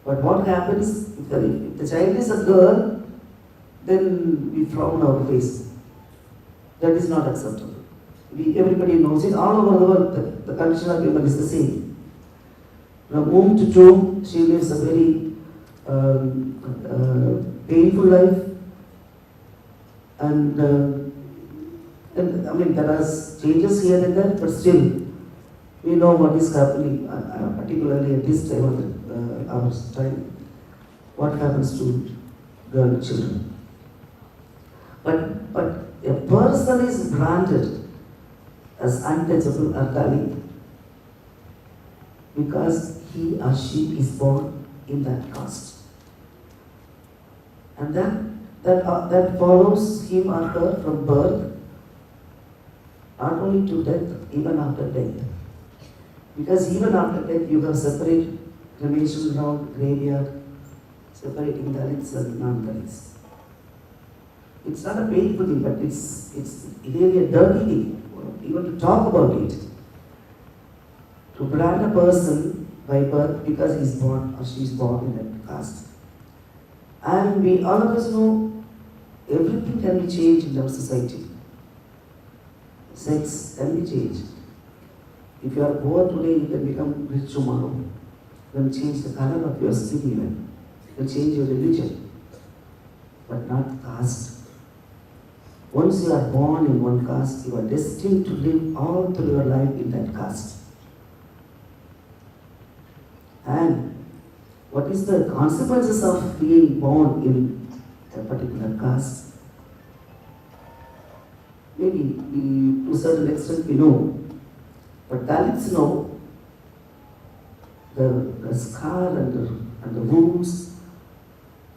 But what happens if the child is a girl, then we frown our face. That is not acceptable. Everybody knows it. All over the world, the condition of women is the same. From womb to tomb, she lives a very painful life. And I mean, there are changes here and there, but still, we know what is happening, particularly at this time of our time, what happens to girl children. But a person is branded as untouchable or Dalit because he or she is born in that caste. And that follows him or her from birth, not only to death, even after death. Because even after death, you have separate cremation ground, graveyard, separating Dalits and non-Dalits. It's not a painful thing, but it's really a dirty thing, even to talk about it. To brand a person by birth because he's born or she's born in that caste. And we all of us know everything can be changed in our society. Sex can be changed. If you are poor today, you can become rich tomorrow. You can change the color of your skin even. You can change your religion. But not caste. Once you are born in one caste, you are destined to live all through your life in that caste. And what is the consequences of being born in a particular caste? Maybe to a certain extent we know, but Dalits know the scar and the wounds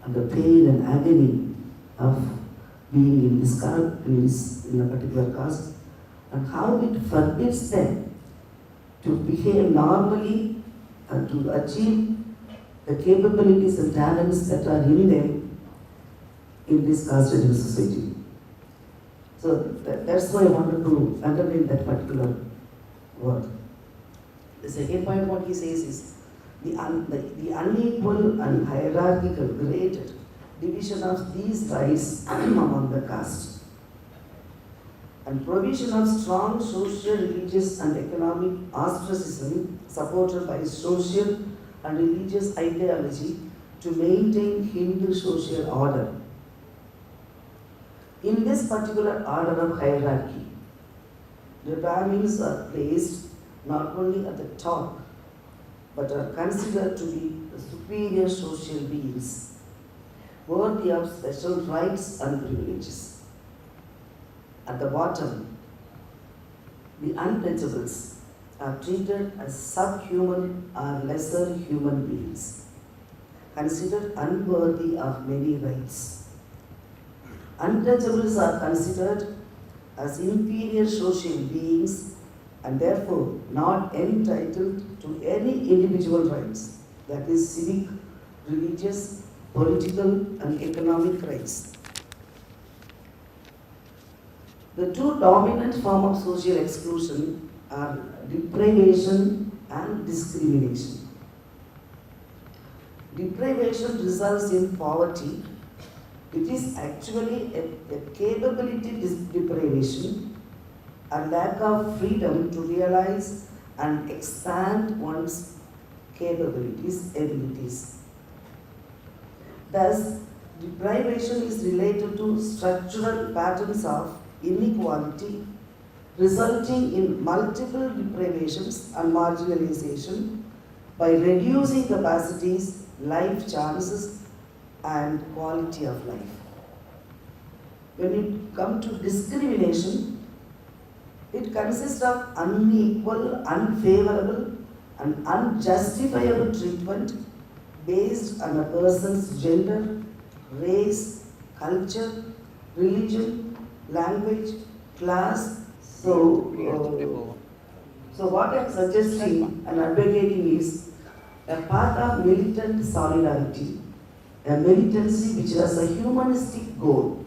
and the pain and agony of being in this caste, in a particular caste, and how it forbids them to behave normally and to achieve the capabilities and talents that are in them in this caste-driven society. So that's why I wanted to underline that particular word. The second point, what he says is the unequal and hierarchical graded division of these rights among the caste and provision of strong social, religious and economic ostracism supported by social and religious ideology to maintain Hindu social order. In this particular order of hierarchy, the Brahmins are placed not only at the top, but are considered to be the superior social beings, worthy of special rights and privileges. At the bottom, the untouchables are treated as subhuman or lesser human beings, considered unworthy of many rights. Untouchables are considered as inferior social beings and therefore not entitled to any individual rights, that is civic, religious, political and economic rights. The two dominant forms of social exclusion are deprivation and discrimination. Deprivation results in poverty. It is actually a capability deprivation and lack of freedom to realize and expand one's abilities. Thus, deprivation is related to structural patterns of inequality resulting in multiple deprivations and marginalization by reducing capacities, life chances, and quality of life. When you come to discrimination, it consists of unequal, unfavorable, and unjustifiable treatment based on a person's gender, race, culture, religion, language, class. So what I am suggesting and advocating is a part of militant solidarity a militancy which has a humanistic goal,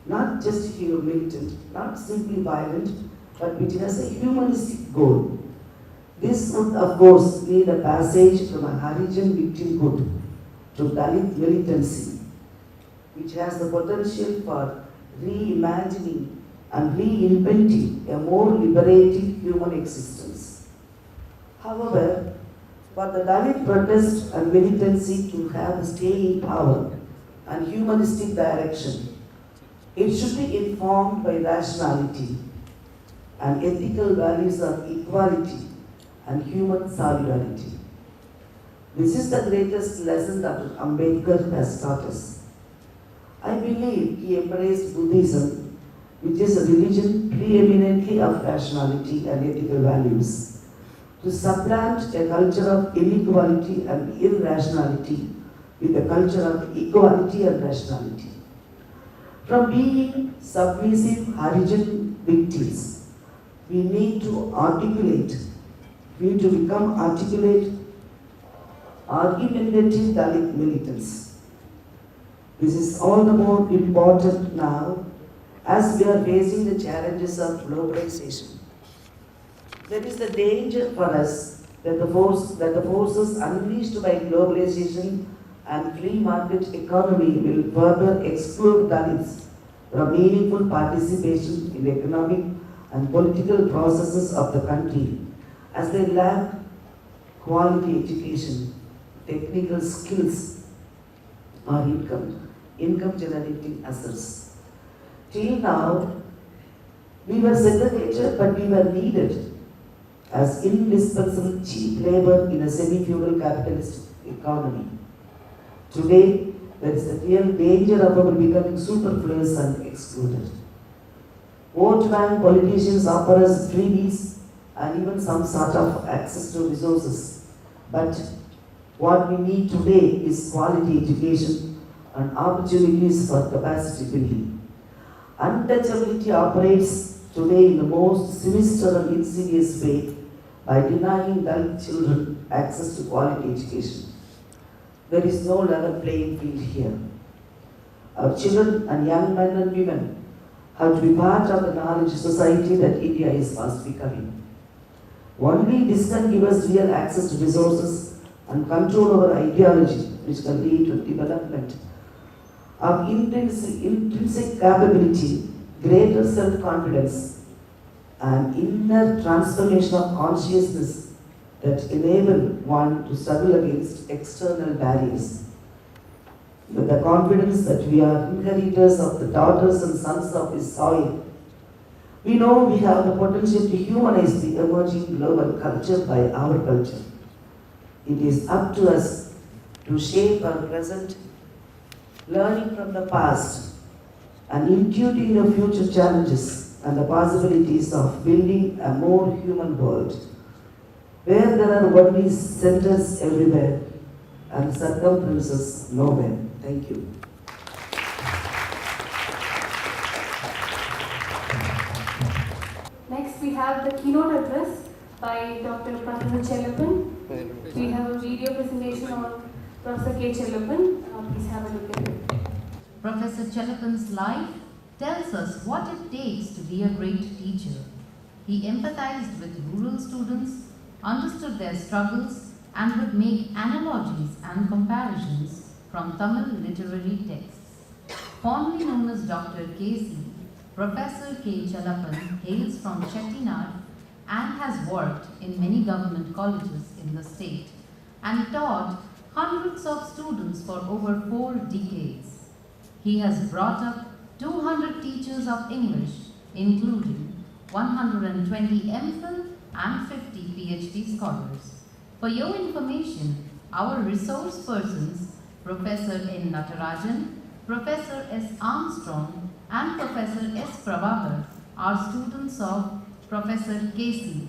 not just militant, not simply violent, but which has a humanistic goal. This would, of course, need a passage from a Harijan victimhood to Dalit militancy, which has the potential for reimagining and reinventing a more liberating human existence. However, for the Dalit protest and militancy to have staying power and humanistic direction, it should be informed by rationality and ethical values of equality and human solidarity. This is the greatest lesson Dr. Ambedkar has taught us. I believe he embraced Buddhism, which is a religion preeminently of rationality and ethical values, to supplant a culture of inequality and irrationality with a culture of equality and rationality. From being submissive Harijan victims, we need to articulate, we need to become articulate, argumentative Dalit militants. This is all the more important now as we are facing the challenges of globalization. There is a danger for us that the forces unleashed by globalization and free market economy will further exclude Dalits from meaningful participation in economic and political processes of the country, as they lack quality education, technical skills, or income generating assets. Till now, we were segregated, but we were needed as indispensable cheap labor in a semi-feudal capitalist economy. Today, there is a real danger of our becoming superfluous and excluded. Vote bank politicians offer us freebies and even some sort of access to resources. But what we need today is quality education and opportunities for capacity building. Untouchability operates today in the most sinister and insidious way by denying Dalit children access to quality education. There is no level playing field here. Our children and young men and women have to be part of the knowledge society that India is fast becoming. Only this can give us real access to resources and control over ideology, which can lead to development of intrinsic capability, greater self-confidence, and inner transformation of consciousness that enable one to struggle against external barriers. With the confidence that we are inheritors of the daughters and sons of this soil, we know we have the potential to humanize the emerging global culture by our culture. It is up to us to shape our present, learning from the past, and intuiting the future challenges and the possibilities of building a more human world, where there are only centers everywhere and circumferences nowhere. Thank you. Next, we have the keynote address by Dr. Professor Chairperson. We have a video presentation on Professor K. Chairperson. Please have a look at it. Professor Chairperson's life tells us what it takes to be a great teacher. He empathized with rural students, understood their struggles, and would make analogies and comparisons from Tamil literary texts. Fondly known as Dr. K.C., Professor K. Chairperson hails from Chettinad and has worked in many government colleges in the state and taught hundreds of students for over 4 decades. He has brought up 200 teachers of English, including 120 MPhil and 50 PhD scholars. For your information, our resource persons, Professor N. Natarajan, Professor S. Armstrong, and Professor S. Prabhakar are students of Professor Casey,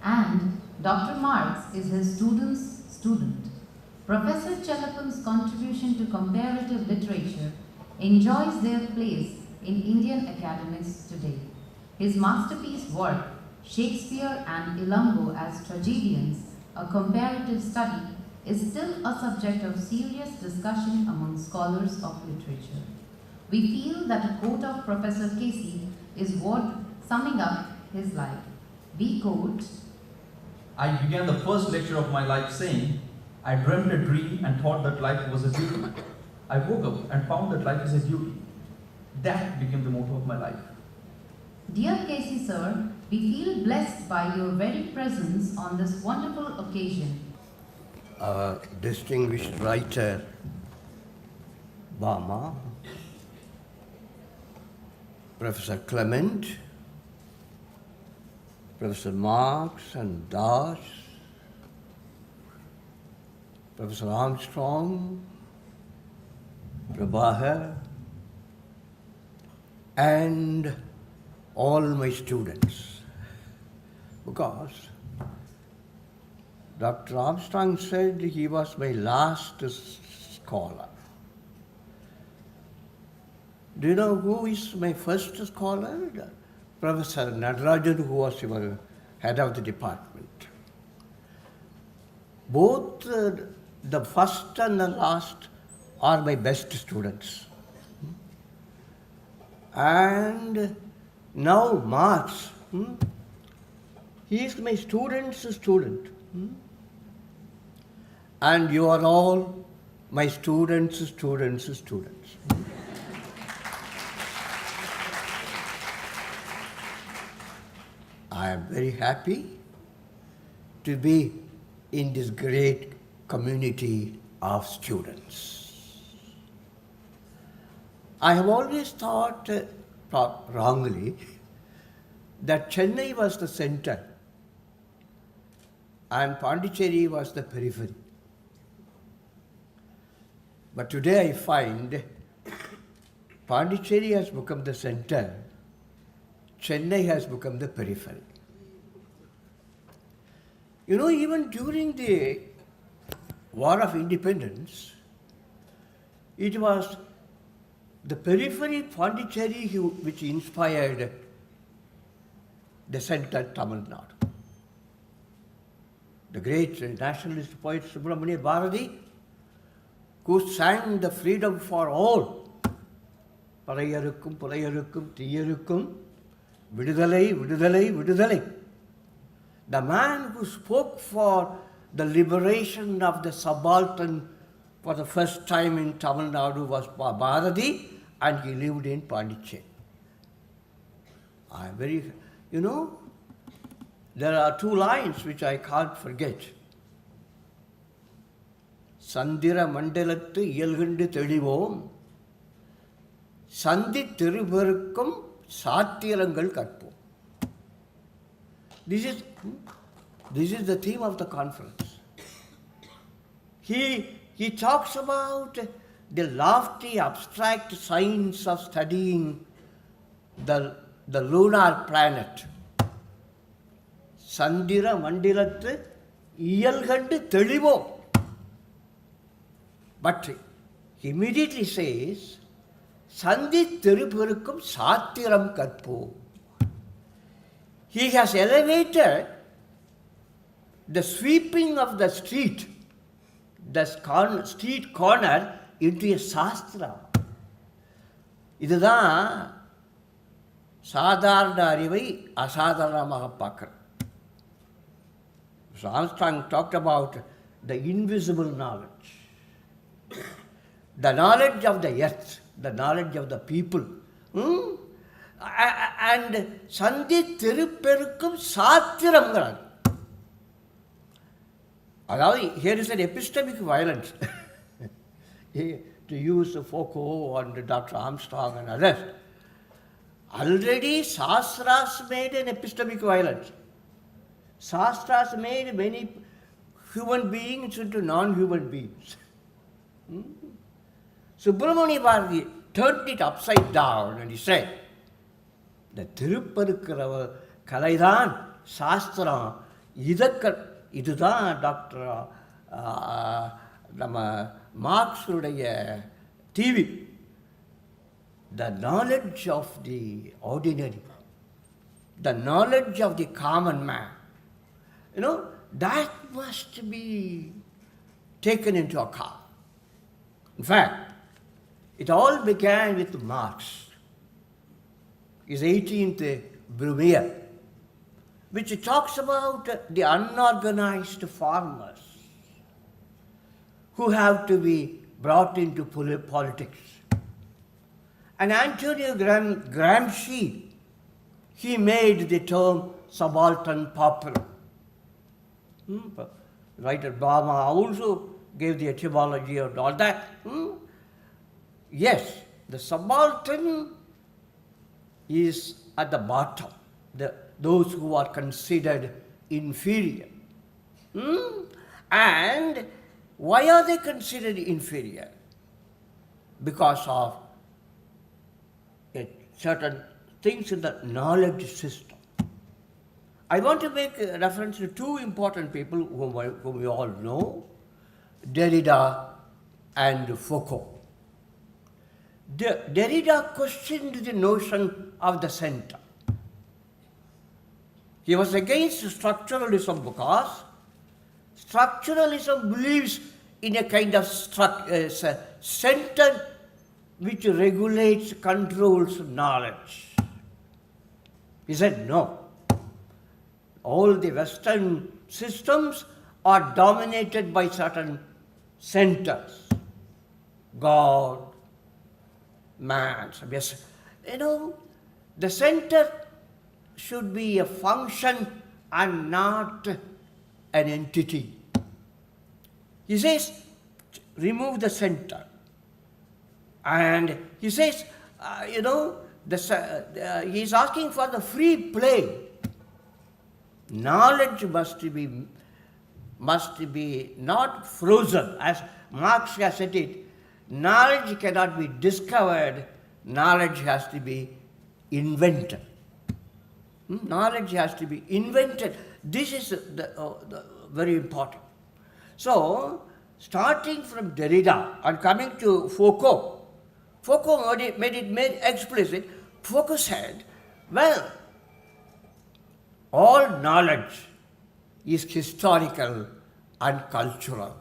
and Dr. Marx is his student's student. Professor Chairperson's contribution to comparative literature enjoys their place in Indian academics today. His masterpiece work, Shakespeare and Ilango as Tragedians, a comparative study, is still a subject of serious discussion among scholars of literature. We feel that a quote of Professor Casey is worth summing up his life. We quote, I began the first lecture of my life saying, I dreamt a dream and thought that life was a duty. I woke up and found that life is a duty. That became the motto of my life. Dear Casey sir, we feel blessed by your very presence on this wonderful occasion. Distinguished writer Bama, Professor Clement, Professor Marx and Das, Professor Armstrong, Prabhakar, and all my students, because Dr. Armstrong said he was my last scholar. Do you know who is my first scholar? Professor Natarajan, who was your head of the department. Both the first and the last are my best students. And now Marx, he is my student's student. And you are all my students' students' students. I am very happy to be in this great community of students. I have always thought, wrongly, that Chennai was the center and Pondicherry was the periphery. But today I find Pondicherry has become the center, Chennai has become the periphery. You know, even during the War of Independence, it was the periphery Pondicherry which inspired the center Tamil Nadu. The great nationalist poet Subramania Bharati, who sang the freedom for all, Parayarukkum, Pulayarukkum, Tiyarukkum, Vidudalai, Vidudalai, Vidudalai. The man who spoke for the liberation of the subaltern for the first time in Tamil Nadu was Bharati, and he lived in Pondicherry. I am very, you know, there are two lines which I can't forget. Sandira Mandalathu Iyalgundu Thelivom, Sandi Thiruperukkum Sathirangal Katpom. This is the theme of the conference. He talks about the lofty abstract science of studying the lunar planet. Sandira Mandilathu Iyalgundu Thelivom. But he immediately says, Sandi Thiruperukkum Sathiram Katpo. He has elevated the sweeping of the street, street corner, into a sastra. இதுதான் சாதாரண அறிவை அசாதாரணமாக பார்க்கிறேன். So Armstrong talked about the invisible knowledge, the knowledge of the earth, the knowledge of the people. And Sandi Thiruperukkum Sathiramgaran. Here is an epistemic violence. To use Foucault and Dr. Armstrong and others. Already Shastras made an epistemic violence. Shastras made many human beings into non-human beings. Subramania Bharati turned it upside down and he said, the Thiruperukkurava Kalaidan Shastra, இதுதான் doctor நம்ம மார்க்ஸுடைய TV. The knowledge of the ordinary, the knowledge of the common man, you know, that must be taken into account. In fact, it all began with Marx, his 18th Brumaire, which talks about the unorganized farmers who have to be brought into politics. And Antonio Gramsci, he made the term subaltern popular. Writer Bama also gave the etymology of all that. Yes, the subaltern is at the bottom, those who are considered inferior. And why are they considered inferior? Because of certain things in the knowledge system. I want to make a reference to two important people whom we all know, Dalida and Foucault. Derrida questioned the notion of the center. He was against structuralism because structuralism believes in a kind of center which regulates, controls knowledge. He said no. All the Western systems are dominated by certain centers. God, man. Yes. The center should be a function and not an entity. He says, remove the center. And he says, he's asking for the free play. Knowledge must be not frozen. As Marx has said it, knowledge cannot be discovered, knowledge has to be invented. Knowledge has to be invented. This is the very important. So, starting from Derrida and coming to Foucault, Foucault made it explicit. Foucault said, well, all knowledge is historical and cultural.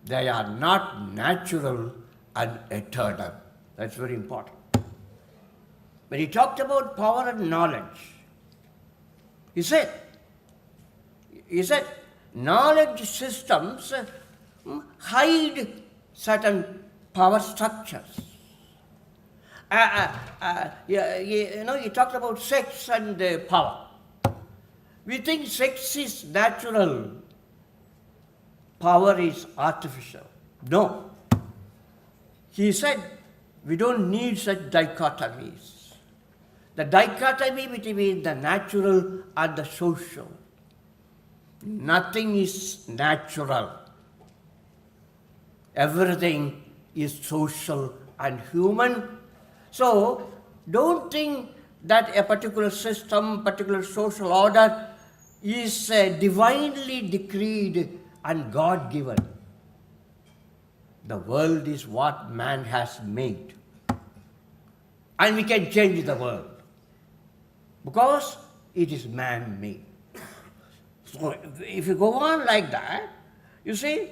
They are not natural and eternal. That's very important. When he talked about power and knowledge, he said, knowledge systems hide certain power structures. He talked about sex and power. We think sex is natural, power is artificial. No. He said, we don't need such dichotomies. The dichotomy between the natural and the social. Nothing is natural. Everything is social and human. So, don't think that a particular system, particular social order is divinely decreed and God-given. The world is what man has made. And we can change the world because it is man-made. So if you go on like that, you see,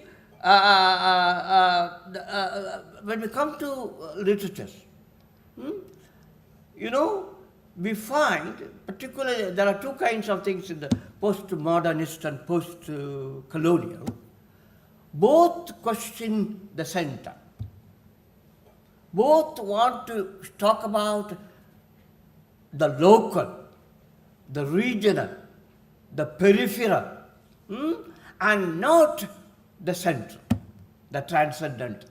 when we come to literature, we find, particularly, there are two kinds of things in the post-modernist and post-colonial. Both question the center. Both want to talk about the local, the regional, the peripheral, and not the central, the transcendental.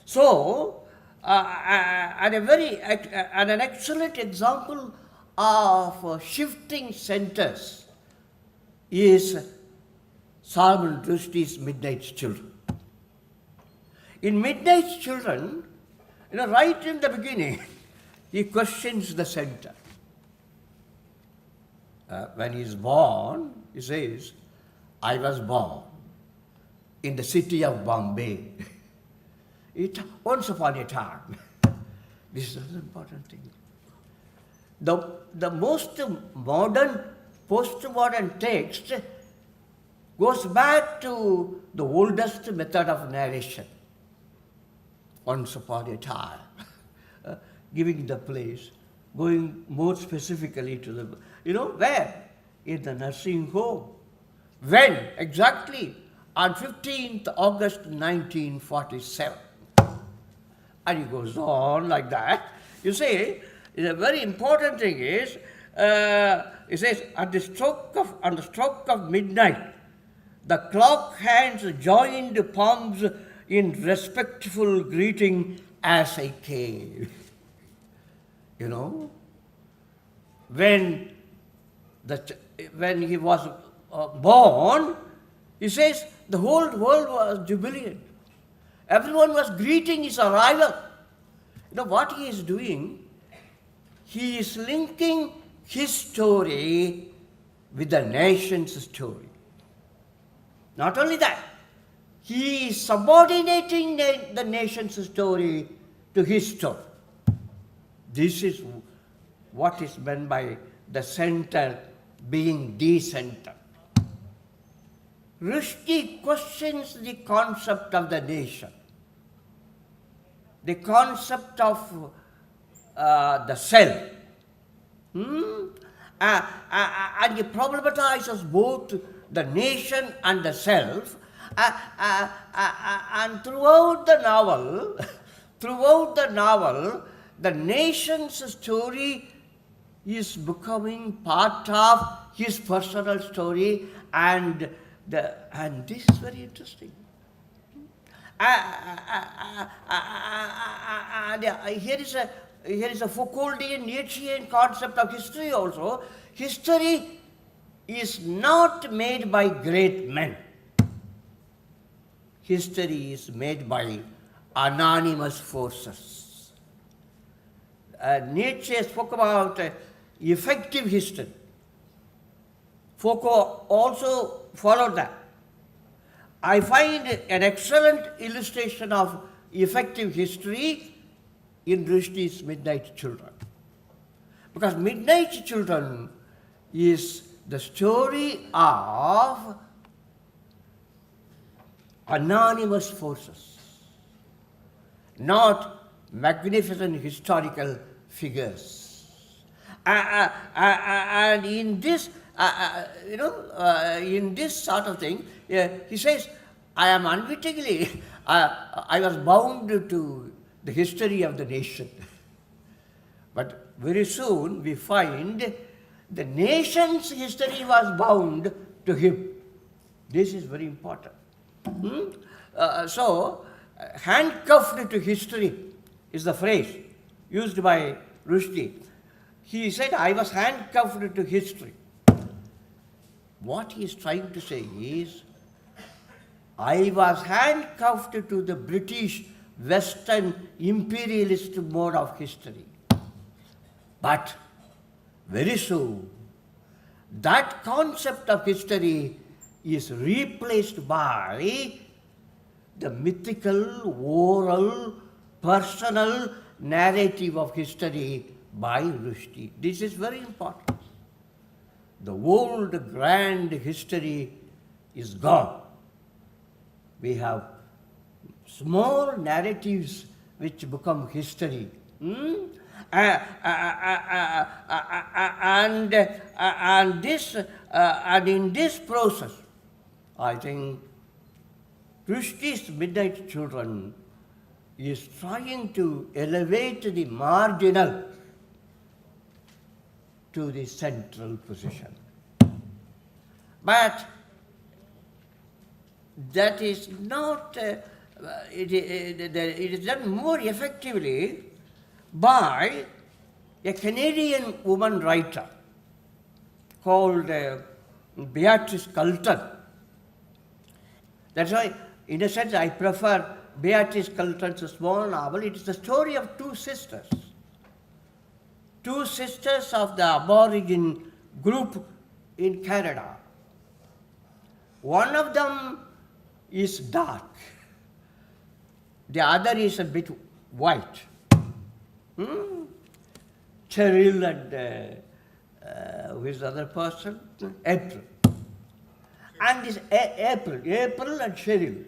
So, and an excellent example of shifting centers is Salman Rushdie's Midnight Children. In Midnight Children, right in the beginning, he questions the center. When he is born, he says, I was born in the city of Bombay. Once upon a time. This is an important thing. The most modern, post-modern text goes back to the oldest method of narration. Once upon a time, giving the place, going more specifically to the, where? In the nursing home. When? Exactly on 15th August 1947. And he goes on like that. You see, the very important thing is, he says, on the stroke of midnight, the clock hands joined palms in respectful greeting as I came. When he was born, he says the whole world was jubilant. Everyone was greeting his arrival. What he is doing? He is linking his story with the nation's story. Not only that, he is subordinating the nation's story to his story. This is what is meant by the center being de-centered. Rushdie questions the concept of the nation, the concept of the self. And he problematizes both the nation and the self. And throughout the novel, the nation's story is becoming part of his personal story, and this is very interesting. Here is a Foucauldian Nietzschean concept of history also. History is not made by great men. History is made by anonymous forces. Nietzsche spoke about effective history. Foucault also followed that. I find an excellent illustration of effective history in Rushdie's Midnight Children. Because Midnight Children is the story of anonymous forces, not magnificent historical figures. And in this, in this sort of thing, he says, I am unwittingly, I was bound to the history of the nation. But very soon we find the nation's history was bound to him. This is very important. So, handcuffed to history is the phrase used by Rushdie. He said, I was handcuffed to history. What he is trying to say is, I was handcuffed to the British Western imperialist mode of history. But very soon, that concept of history is replaced by the mythical, oral, personal narrative of history by Rushdie. This is very important. The old grand history is gone. We have small narratives which become history. And in this process, I think Rushdie's Midnight Children is trying to elevate the marginal to the central position. But that is not, it is done more effectively by a Canadian woman writer called Beatrice Culton. That's why, in a sense, I prefer Beatrice Culton's small novel. It is the story of two sisters of the Aborigine group in Canada. One of them is dark, the other is a bit white. Cheryl and who is the other person? April. and this April and Cheryl.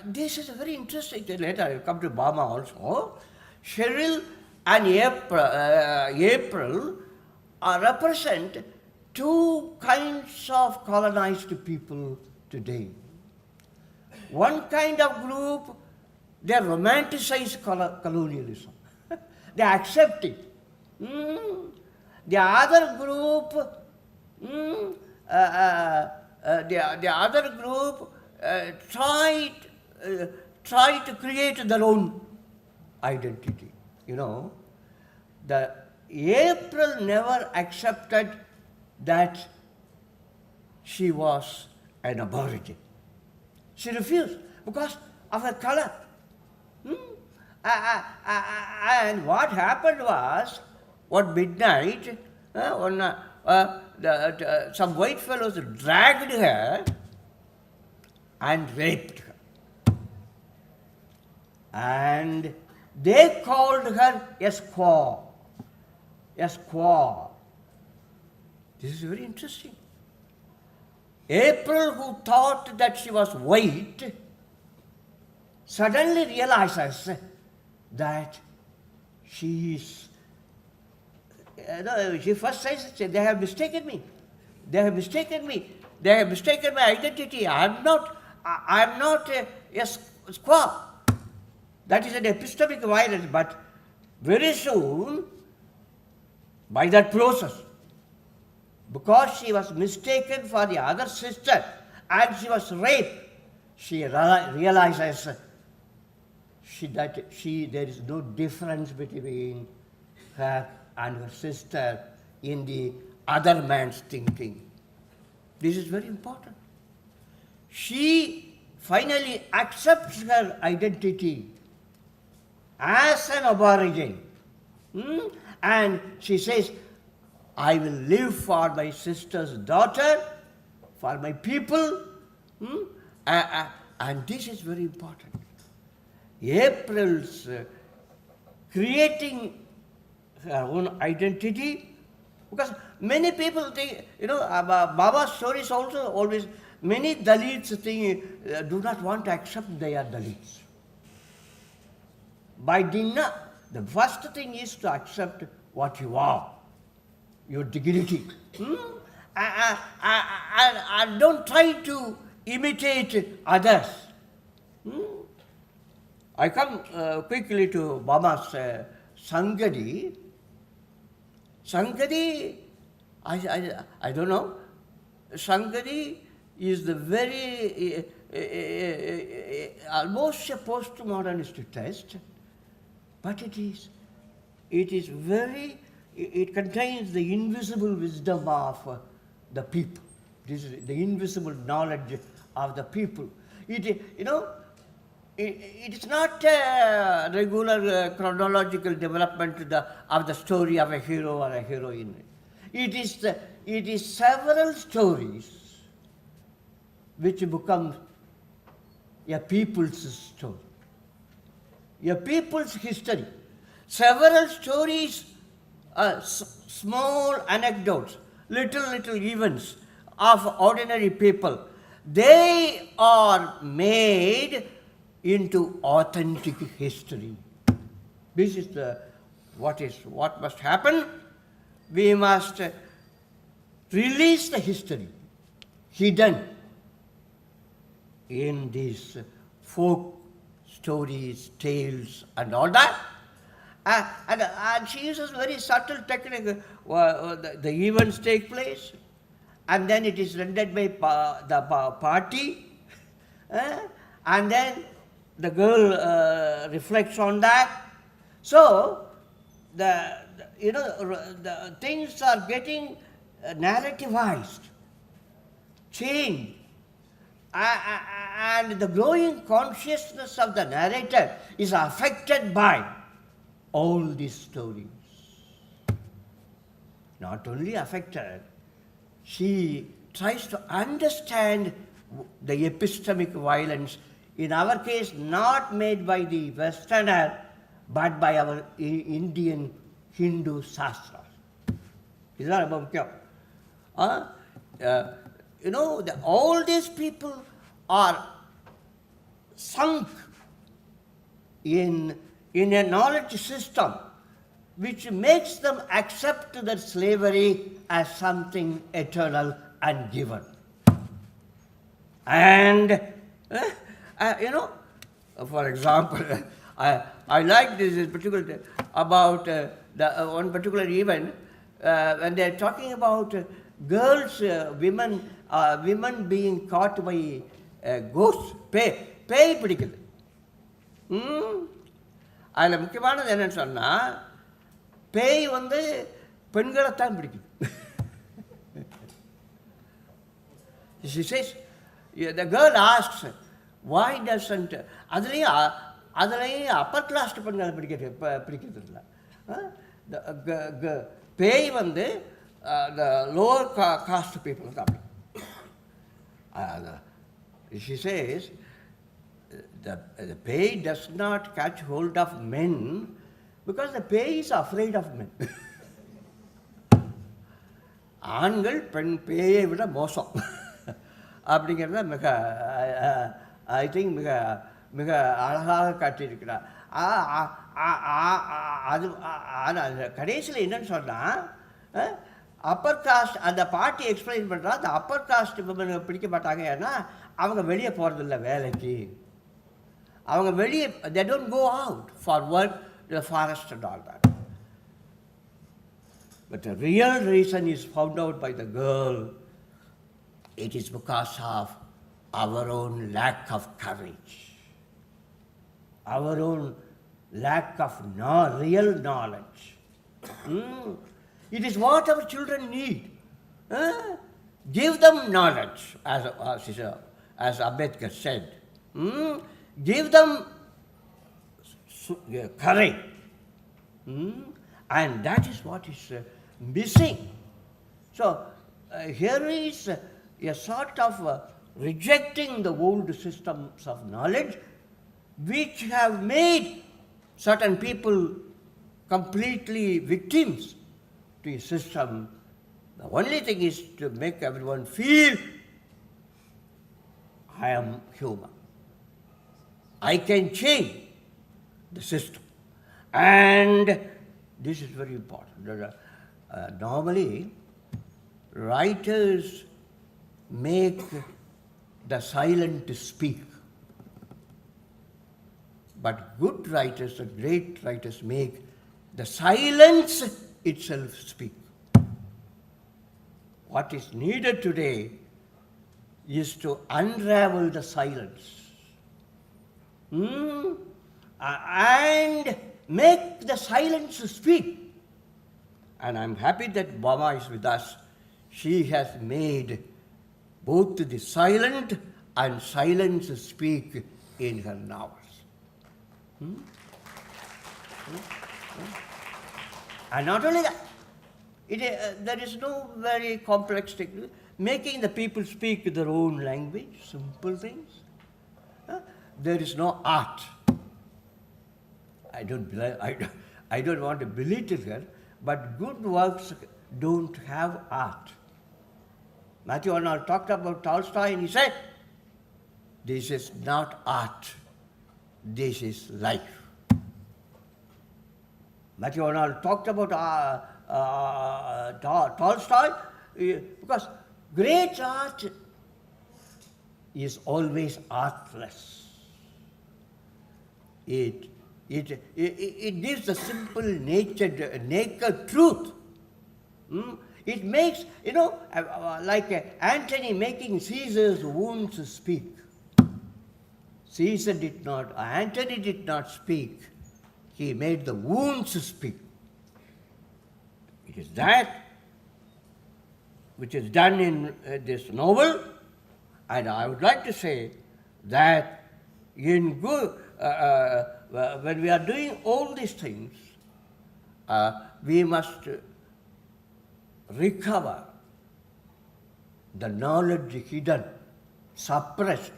This is very interesting. Later I will come to Bama also. Cheryl and April represent two kinds of colonized people today. One kind of group, they romanticize colonialism. They accept it. The other group, try to create their own identity. You know, the April never accepted that she was an aborigine. She refused because of her color. And what happened was, one midnight, some white fellows dragged her and raped her. And they called her a squaw. A squaw. This is very interesting. April, who thought that she was white, suddenly realizes that she is. She first says, they have mistaken me. They have mistaken me. They have mistaken my identity. I am not a squaw. That is an epistemic violence, but very soon, by that process, because she was mistaken for the other sister and she was raped, she realizes there is no difference between her and her sister in the other man's thinking. This is very important. She finally accepts her identity as an aborigine. And she says, I will live for my sister's daughter, for my people. And this is very important. April's creating her own identity, because many people think, Baba's stories also always, many Dalits do not want to accept they are Dalits. By dinner, the first thing is to accept what you are, your dignity. And don't try to imitate others. I come quickly to Bama's Sangadi. Sangadi, I don't know. Sangadi is the very, almost a postmodernist text, but it contains the invisible wisdom of the people. This is the invisible knowledge of the people. It is not a regular chronological development of the story of a hero or a heroine. It is several stories which become a people's story, a people's history. Several stories, small anecdotes, little events of ordinary people, they are made into authentic history. This is what must happen. We must release the history hidden in these folk stories, tales, and all that. And she uses very subtle technique. The events take place, and then it is rendered by the party, and then the girl reflects on that. So the things are getting narrativized, changed, and the growing consciousness of the narrator is affected by all these stories. Not only affected, she tries to understand the epistemic violence, in our case not made by the Westerner, but by our Indian Hindu Shastras. Is that about all these people are sunk in a knowledge system which makes them accept that slavery as something eternal and given. And, for example, I like this particular about one particular event when they are talking about girls, women being caught by ghosts, பேய் பிடிக்குது. அதில் முக்கியமானது என்னன்னு சொன்னால், பேய் பெண்களைத்தான் பிடிக்குது. She says, the girl asks, why doesn't, அதுலேயும் Appar crossed பெண்களை பிடிக்கிறது இல்லை. பேய் the lower caste people தான். She says, the pay does not catch hold of men because the pay is afraid of men. ஆண்கள் பெண் பேயை விட மோசம் அப்படிங்கிறத ஐ திங்க் மிக அழகாக காட்டியிருக்கிறார். அது கடைசியில் என்னன்னு சொன்னால், அப்பர் காஸ்ட் அந்த பாட்டி எக்ஸ்பிளைன் பண்ணுறா, அந்த அப்பர் காஸ்ட் பிடிக்க மாட்டாங்க. ஏன்னா அவங்க வெளியே போகிறதில்ல வேலைக்கு. அவங்க வெளியே, they don't go out for work to the forest and all that. But the real reason is found out by the girl. It is because of our own lack of courage, our own lack of real knowledge. It is what our children need. Give them knowledge, as Ambedkar said. Give them courage. And that is what is missing. So here is a sort of rejecting the old systems of knowledge which have made certain people completely victims to a system. The only thing is to make everyone feel, I am human. I can change the system. And this is very important. Normally, writers make the silent speak. But good writers and great writers make the silence itself speak. What is needed today is to unravel the silence. And make the silence speak. And I'm happy that Bama is with us. She has made both the silent and silence speak in her novels. And not only that, there is no very complex technique. Making the people speak their own language, simple things. There is no art. I don't want to belittle her, but good works don't have art. Matthew Arnold talked about Tolstoy and he said, this is not art, this is life. Matthew Arnold talked about Tolstoy because great art is always artless. It gives the simple, naked truth. It makes, like Antony making Caesar's wounds speak. Antony did not speak. He made the wounds speak. It is that which is done in this novel, and I would like to say that when we are doing all these things, we must recover the knowledge hidden, suppressed,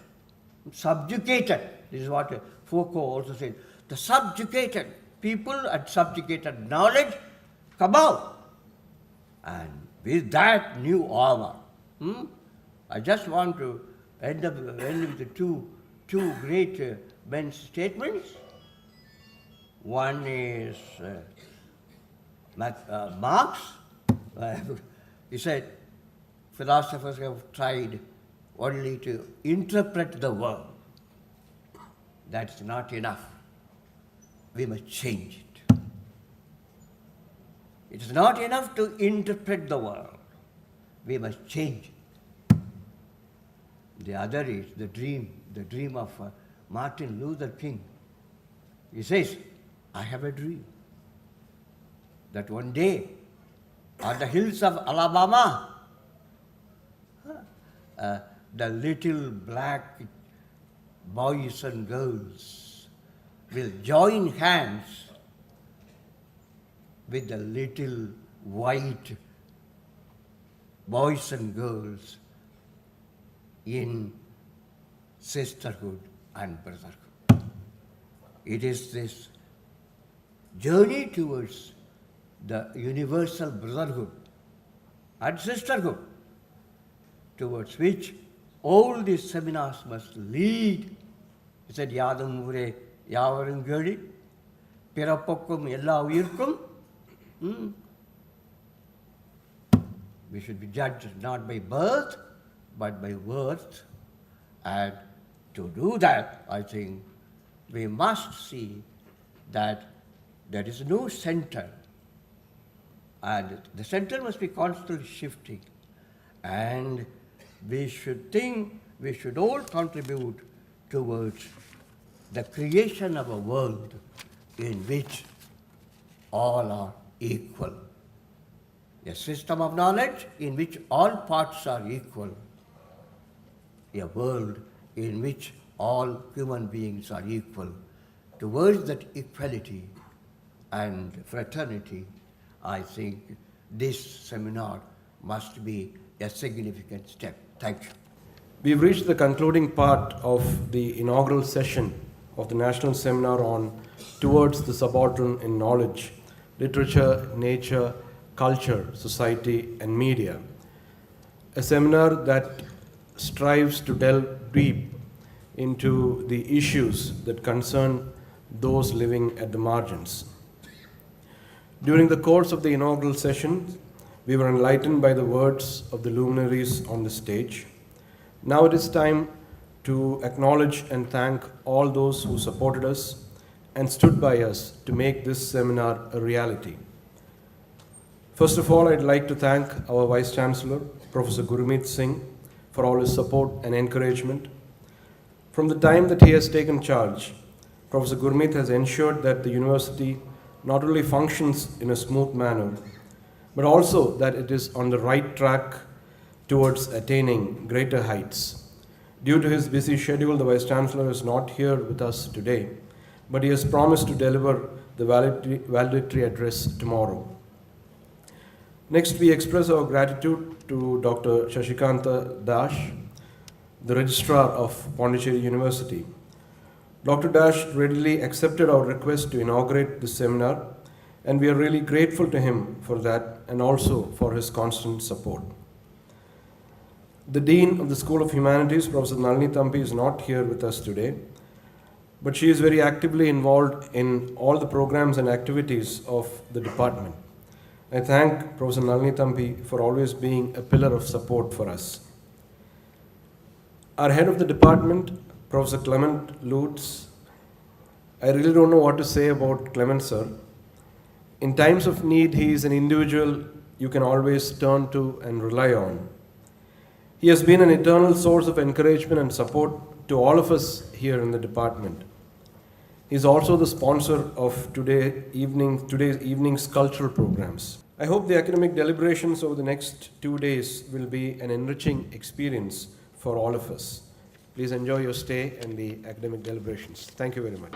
subjugated. This is what Foucault also said. The subjugated people and subjugated knowledge come out. And with that new armor, I just want to end with the two great men's statements. One is Marx. He said, philosophers have tried only to interpret the world. That's not enough. We must change it. It is not enough to interpret the world. We must change it. The other is the dream of Martin Luther King. He says, I have a dream that one day on the hills of Alabama, the little black boys and girls will join hands with the little white boys and girls in sisterhood and brotherhood. It is this journey towards the universal brotherhood and sisterhood towards which all these seminars must lead. He said, Yadam Ure Yavarum Gedi, Pirapokkum Ella Uyirkum. We should be judged not by birth, but by worth. And to do that, I think we must see that there is no center. And the center must be constantly shifting. And we should all contribute towards the creation of a world in which all are equal. A system of knowledge in which all parts are equal. A world in which all human beings are equal. Towards that equality and fraternity, I think this seminar must be a significant step. Thank you. We've reached the concluding part of the inaugural session of the National Seminar on Towards the Subaltern in Knowledge, Literature, Nature, Culture, Society and Media. A seminar that strives to delve deep into the issues that concern those living at the margins. During the course of the inaugural session, we were enlightened by the words of the luminaries on the stage. Now it is time to acknowledge and thank all those who supported us and stood by us to make this seminar a reality. First of all, I'd like to thank our Vice Chancellor, Professor Gurmeet Singh, for all his support and encouragement. From the time that he has taken charge, Professor Gurmeet has ensured that the university not only functions in a smooth manner, but also that it is on the right track towards attaining greater heights. Due to his busy schedule, the Vice Chancellor is not here with us today, but he has promised to deliver the valedictory address tomorrow. Next, we express our gratitude to Dr. Shashikanta Dash, the Registrar of Pondicherry University. Dr. Dash readily accepted our request to inaugurate this seminar, and we are really grateful to him for that and also for his constant support. The Dean of the School of Humanities, Professor Nalini Thampi, is not here with us today, but she is very actively involved in all the programs and activities of the department. I thank Professor Nalini Thampi for always being a pillar of support for us. Our head of the department, Professor Clement Lutz, I really don't know what to say about Clement, sir. In times of need, he is an individual you can always turn to and rely on. He has been an eternal source of encouragement and support to all of us here in the department. He is also the sponsor of today's evening's cultural programs. I hope the academic deliberations over the next 2 days will be an enriching experience for all of us. Please enjoy your stay and the academic deliberations. Thank you very much.